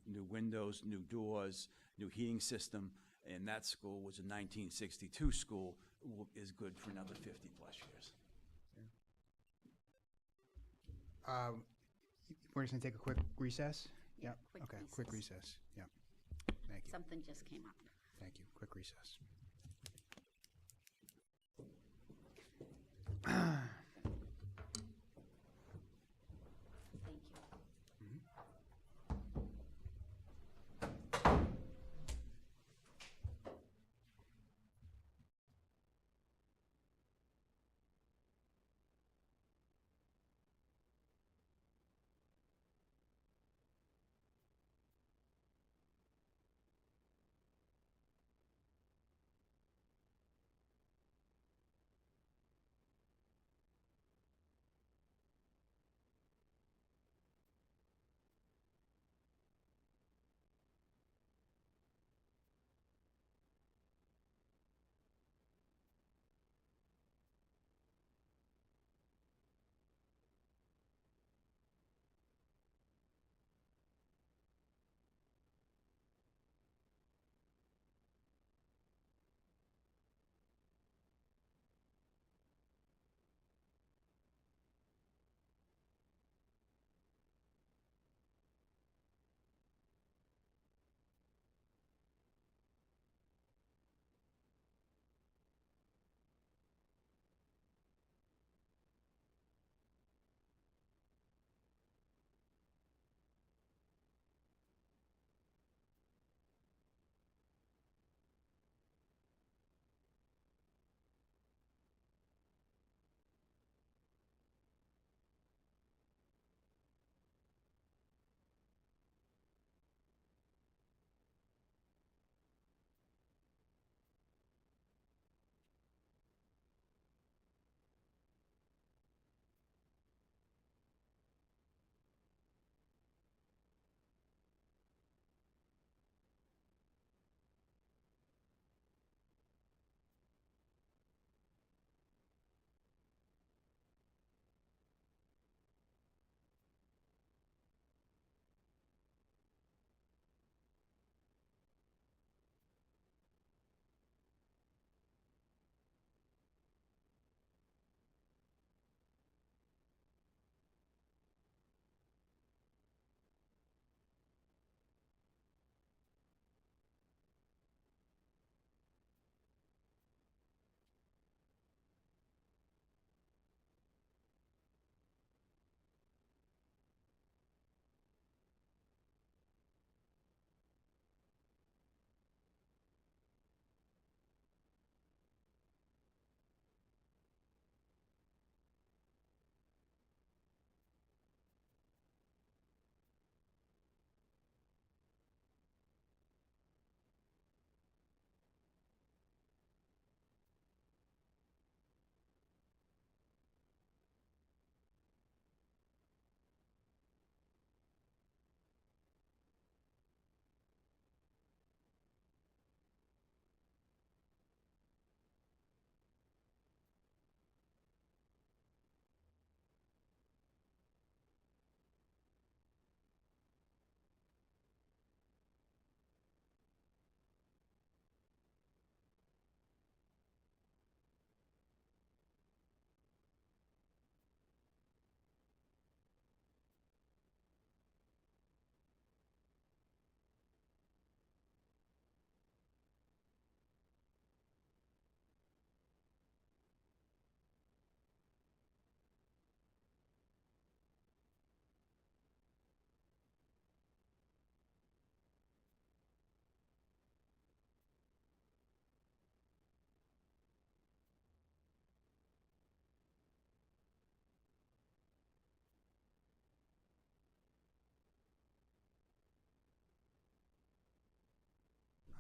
new windows, new doors, new heating system, and that school was a 1962 school, is good for another 50-plus years. We're just gonna take a quick recess? Yeah, Yep. quick Quick recess. recess. Yep. Thank you. Something just came up. Thank you. Quick recess. Thank you.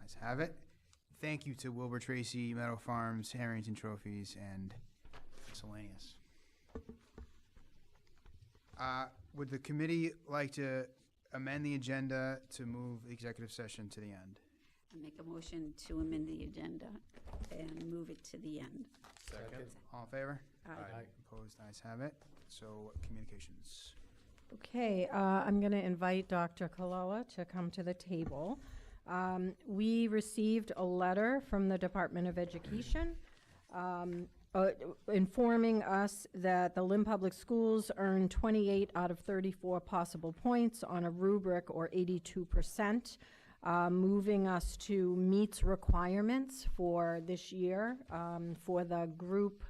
Ayes have it. Thank you to Wilbur Tracy, Meadow Farms, Harrington Trophies, and miscellaneous. Would the committee like to amend the agenda to move executive session to the end? I make a motion to amend the agenda and move it to the end. Second. All in favor? Aye. Opposed? Ayes have it. So, communications. Okay, I'm going to invite Dr. Colella to come to the table. We received a letter from the Department of Education informing us that the Lynn Public Schools earned 28 out of 34 possible points on a rubric, or 82%, moving us to meets requirements for this year for the group.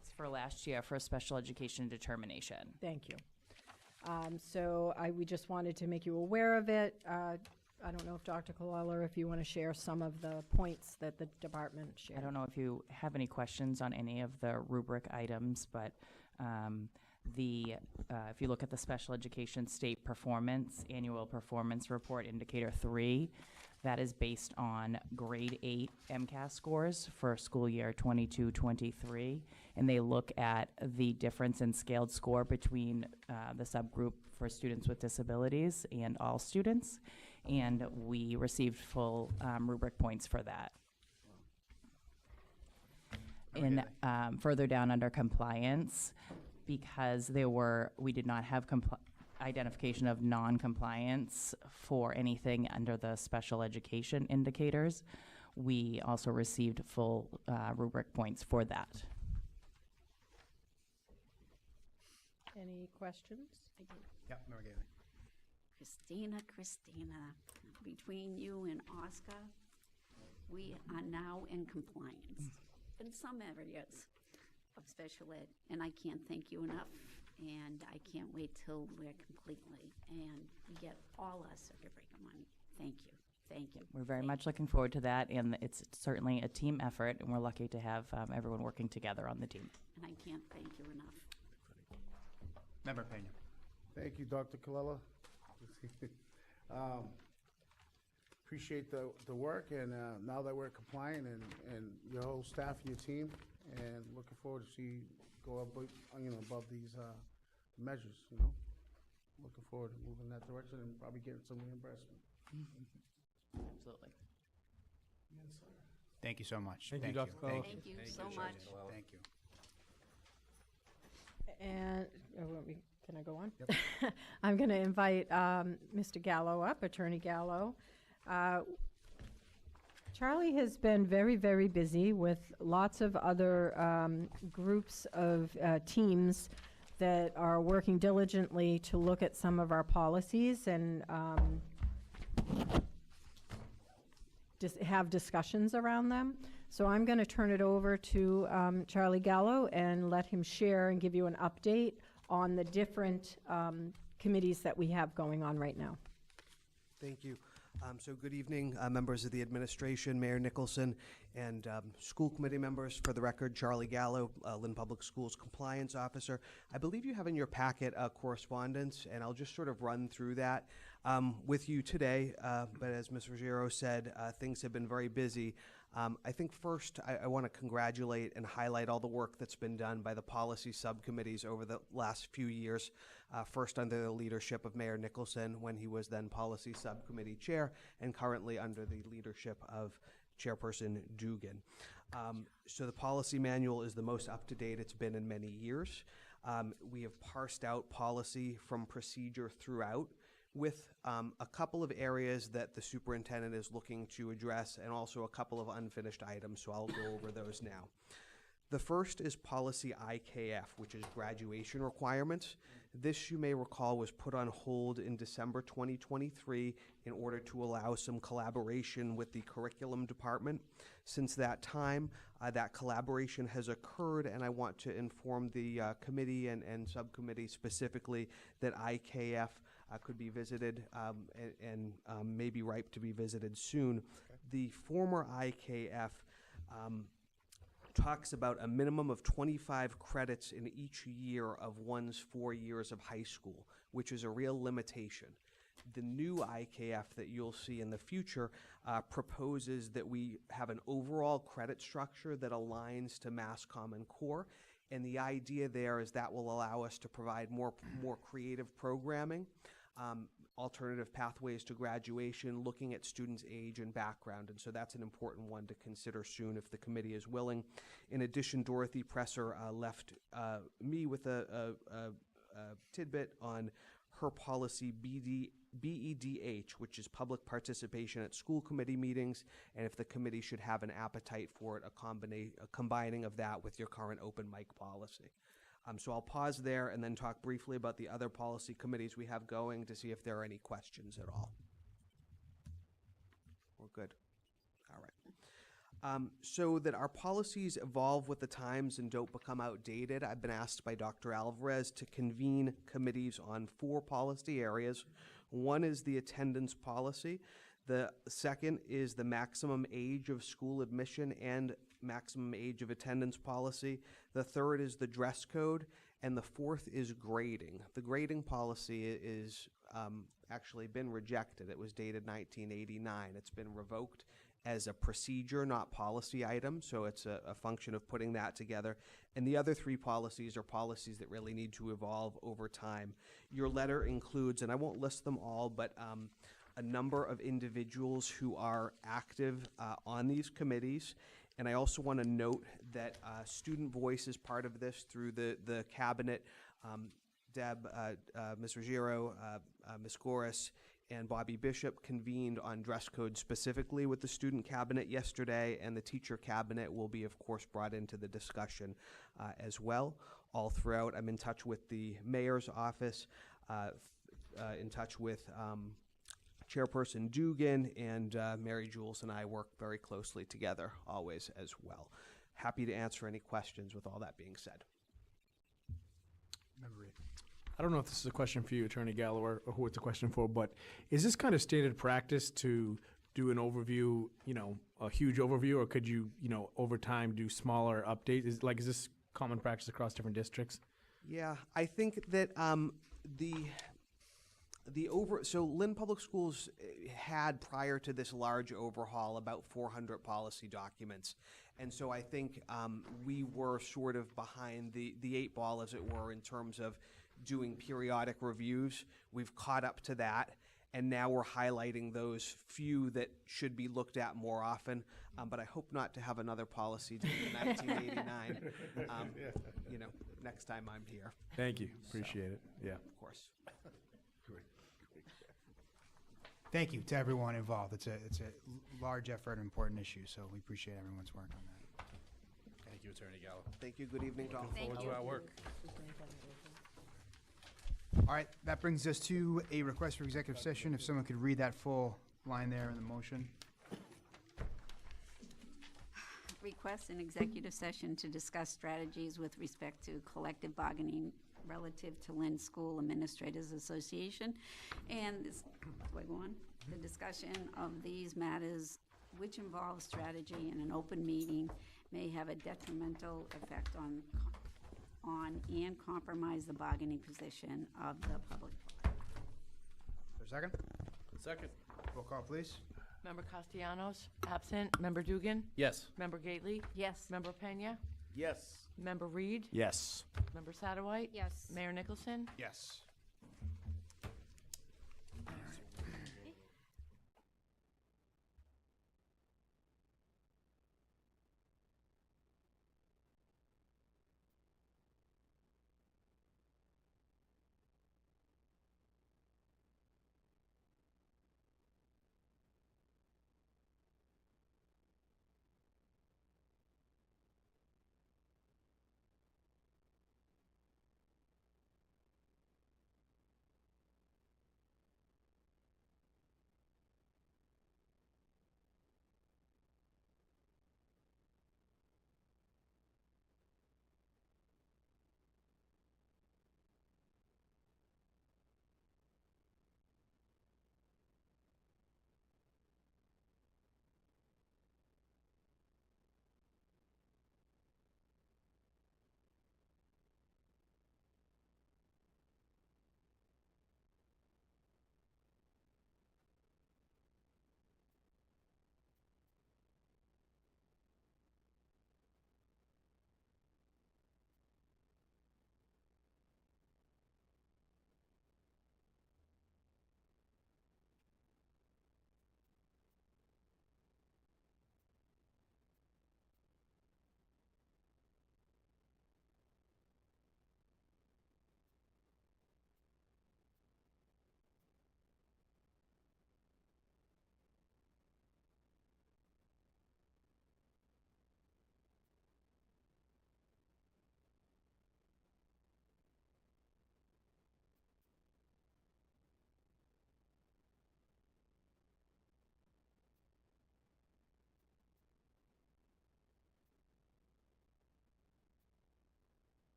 It's for last year for special education determination. Thank you. So we just wanted to make you aware of it. I don't know if Dr. Colella, if you want to share some of the points that the department shared. I don't know if you have any questions on any of the rubric items, but if you look at the special education state performance, annual performance report indicator 3, that is based on grade 8 MCAS scores for school year 22-23, and they look at the difference in scaled score between the subgroup for students with disabilities and all students, and we received full rubric points for that. And further down under compliance, because we did not have identification of non-compliance for anything under the special education indicators, we also received full rubric points for that. Any questions? Yep, Member Gately. Christina, between you and Oscar, we are now in compliance in some areas of special ed, and I can't thank you enough, and I can't wait till we're completely, and we get all our circuit breaker money. Thank you. Thank you. We're very much looking forward to that, and it's certainly a team effort, and we're lucky to have everyone working together on the team. And I can't thank you enough. Member Pena. Thank you, Dr. Colella. Appreciate the work, and now that we're compliant, and your whole staff, your team, and looking forward to see go up, above these measures. Looking forward to moving in that direction and probably getting some reimbursement. Absolutely. Thank you so much. Thank you, Dr. Colella. Thank you so much. Thank you. And can I go on? Yep. I'm going to invite Mr. Gallo up, Attorney Gallo. Charlie has been very, very busy with lots of other groups of teams that are working diligently to look at some of our policies and just have discussions around them. So I'm going to turn it over to Charlie Gallo and let him share and give you an update on the different committees that we have going on right now. Thank you. So good evening, members of the administration, Mayor Nicholson, and school committee members. For the record, Charlie Gallo, Lynn Public Schools Compliance Officer. I believe you have in your packet correspondence, and I'll just sort of run through that with you today. But as Ms. Ruggiero said, things have been very busy. I think first I want to congratulate and highlight all the work that's been done by the policy subcommittees over the last few years, first under the leadership of Mayor Nicholson when he was then policy subcommittee chair, and currently under the leadership of Chairperson Dugan. So the policy manual is the most up-to-date it's been in many years. We have parsed out policy from procedure throughout, with a couple of areas that the superintendent is looking to address, and also a couple of unfinished items, so I'll go over those now. The first is policy IKF, which is graduation requirements. This, you may recall, was put on hold in December 2023 in order to allow some collaboration with the curriculum department. Since that time, that collaboration has occurred, and I want to inform the committee and subcommittee specifically that IKF could be visited and may be ripe to be visited soon. Okay. The former IKF talks about a minimum of 25 credits in each year of one's 4 years of high school, which is a real limitation. The new IKF that you'll see in the future proposes that we have an overall credit structure that aligns to Mass Common Core. And the idea there is that will allow us to provide more creative programming, alternative pathways to graduation, looking at students' age and background. And so that's an important one to consider soon if the committee is willing. In addition, Dorothy Presser left me with a tidbit on her policy BEDH, which is public participation at school committee meetings, and if the committee should have an appetite for it, a combining of that with your current open mic policy. So I'll pause there and then talk briefly about the other policy committees we have going to see if there are any questions at all. We're good. All right. So that our policies evolve with the times and don't become outdated, I've been asked by Dr. Alvarez to convene committees on 4 policy areas. One is the attendance policy. The second is the maximum age of school admission and maximum age of attendance policy. The third is the dress code. And the fourth is grading. The grading policy is actually been rejected. It was dated 1989. It's been revoked as a procedure, not policy item, so it's a function of putting that together. And the other 3 policies are policies that really need to evolve over time. Your letter includes, and I won't list them all, but a number of individuals who are active on these committees. And I also want to note that student voice is part of this through the cabinet. Deb, Ms. Ruggiero, Ms. Goris, and Bobby Bishop convened on dress code specifically with the student cabinet yesterday, and the teacher cabinet will be, of course, brought into the discussion as well. All throughout, I'm in touch with the mayor's office, in touch with Chairperson Dugan, and Mary Jules and I work very closely together always as well. Happy to answer any questions with all that being said. Member Reed. I don't know if this is a question for you, Attorney Gallo, or who it's a question for, but is this kind of standard practice to do an overview, a huge overview, or could you, over time do smaller updates? Is this common practice across different districts? Yeah, I think that so Lynn Public Schools had, prior to this large overhaul, about 400 policy documents. And so I think we were sort of behind the 8 ball, as it were, in terms of doing periodic reviews. We've caught up to that, and now we're highlighting those few that should be looked at more often. But I hope not to have another policy dated 1989, next time I'm here. Thank you. Appreciate it. Yeah. Of course. Thank you to everyone involved. It's a large effort and important issue, so we appreciate everyone's work on that. Thank you, Attorney Gallo. Thank you. Good evening to all. Thank Forward you. to our work. All right, that brings us to a request for executive session. If someone could read that full line there in the motion. Request an executive session to discuss strategies with respect to collective bargaining relative to Lynn School Administrators Association. And this, do I go on? The discussion of these matters, which involve strategy in an open meeting, may have a detrimental effect on and compromise the bargaining position of the public. Is there a second? Second. Roll call, please. Member Castellanos, absent. Member Dugan? Yes. Member Gately? Yes. Member Pena? Yes. Member Reed? Yes. Member Satterwhite? Yes. Mayor Nicholson? Yes.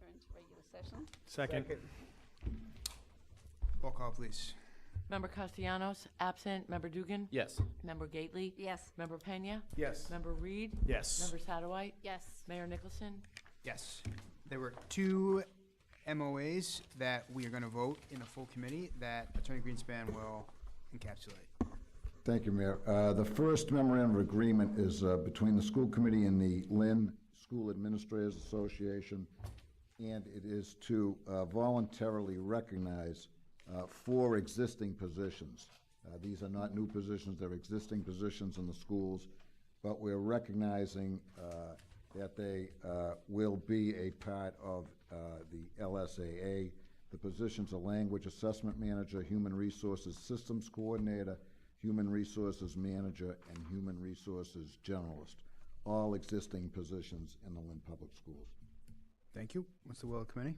return to regular session. Second. Roll call, please. Member Castellanos, absent. Member Dugan? Yes. Member Gately? Yes. Member Pena? Yes. Member Reed? Yes. Member Satterwhite? Yes. Mayor Nicholson? Yes. There were two MOAs that we are going to vote in a full committee that Attorney Greenspan will encapsulate. Thank you, Mayor. The first memorandum of agreement is between the school committee and the Lynn School Administrators Association, and it is to voluntarily recognize 4 existing positions. These are not new positions, they're existing positions in the schools, but we're recognizing that they will be a part of the LSAA. The positions are Language Assessment Manager, Human Resources Systems Coordinator, Human Resources Manager, and Human Resources Generalist, all existing positions in the Lynn Public Schools. Thank you. What's the will of the committee?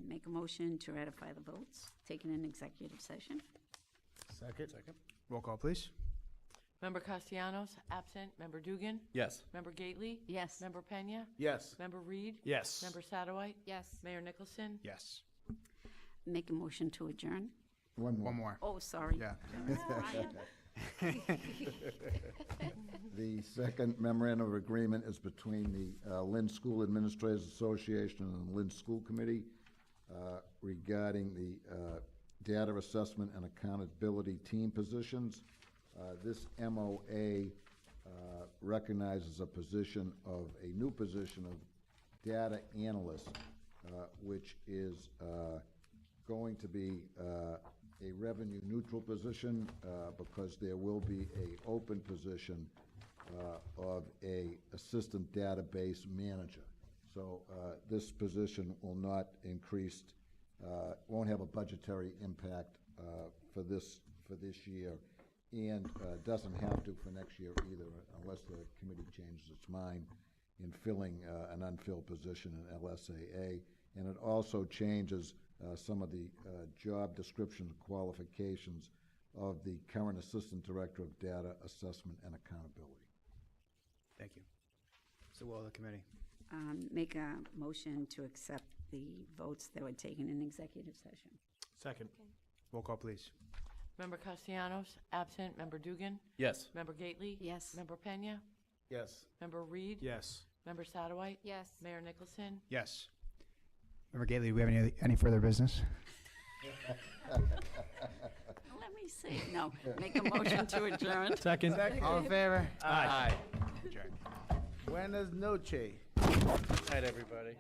Make a motion to ratify the votes taken in executive session. Second. Roll call, please. Member Castellanos, absent. Member Dugan? Yes. Member Gately? Yes. Member Pena? Yes. Member Reed? Yes. Member Satterwhite? Yes. Mayor Nicholson? Yes. Make a motion to adjourn. One more. One more. Oh, sorry. Yeah. The second memorandum of agreement is between the Lynn School Administrators Association and the Lynn School Committee regarding the data assessment and accountability team positions. This MOA recognizes a new position of data analyst, which is going to be a revenue neutral position because there will be a open position of a assistant database manager. So this position will not increase, won't have a budgetary impact for this year, and doesn't have to for next year either, unless the committee changes its mind in filling an unfilled position in LSAA. And it also changes some of the job description qualifications of the current Assistant Director of Data Assessment and Accountability. Thank you. What's the will of the committee? Make a motion to accept the votes that were taken in executive session. Second. Roll call, please. Member Castellanos, absent. Member Dugan? Yes. Member Gately? Yes. Member Pena? Yes. Member Reed? Yes. Member Satterwhite? Yes. Mayor Nicholson? Yes. Member Gately, do we have any further business? Let me see. No, make a motion to adjourn. Second. All in favor? Aye. Adjourned. Buenas noches. Night, everybody.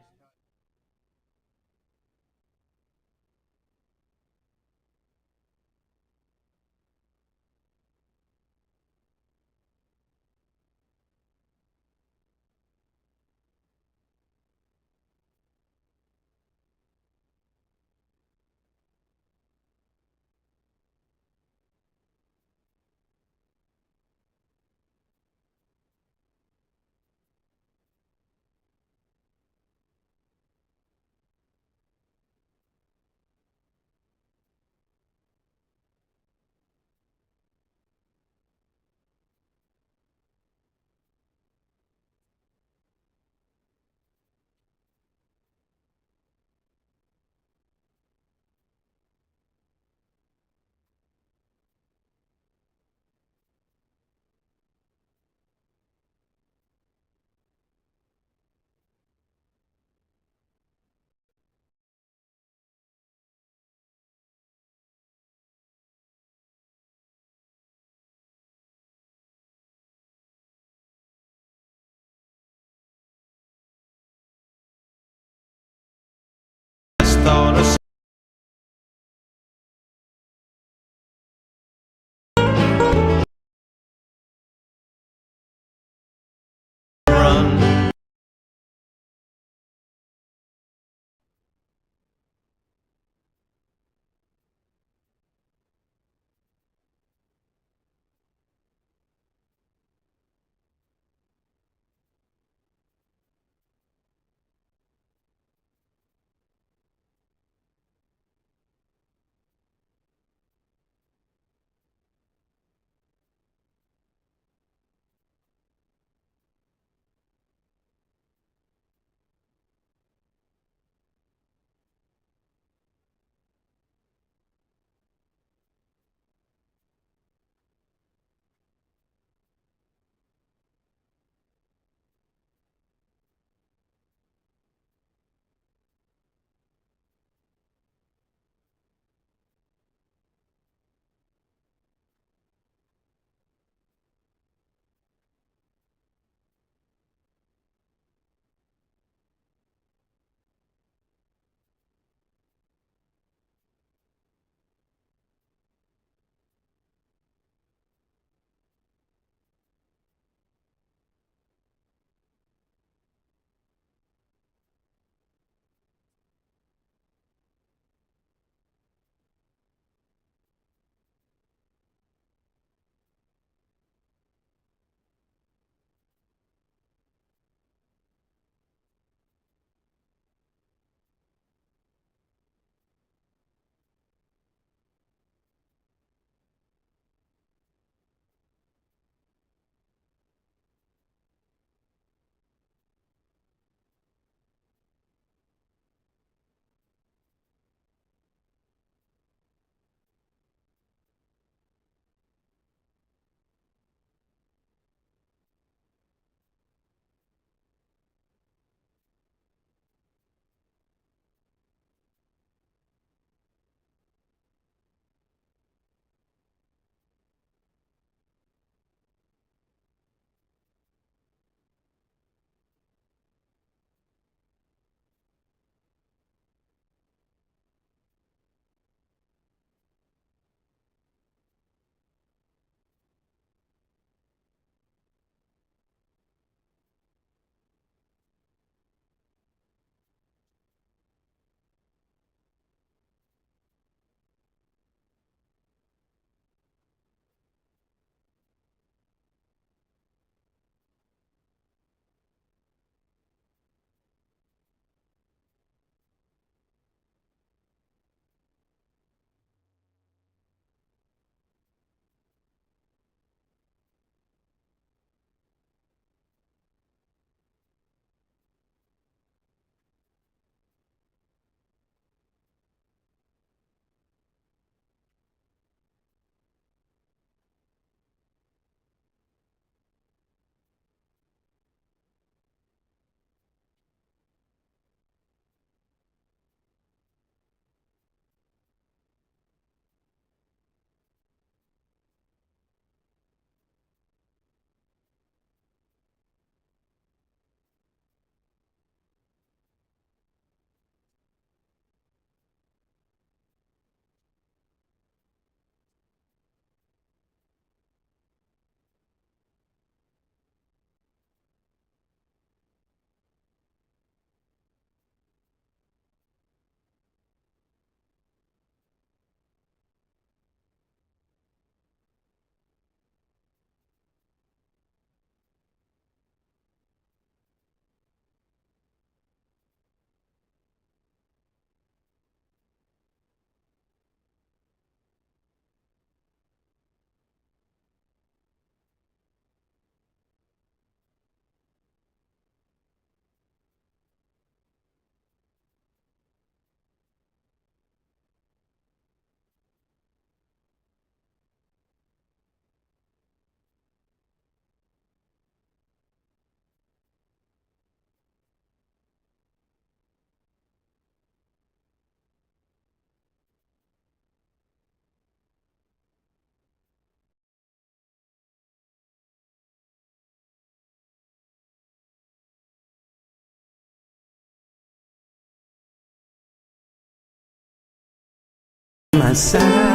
my side.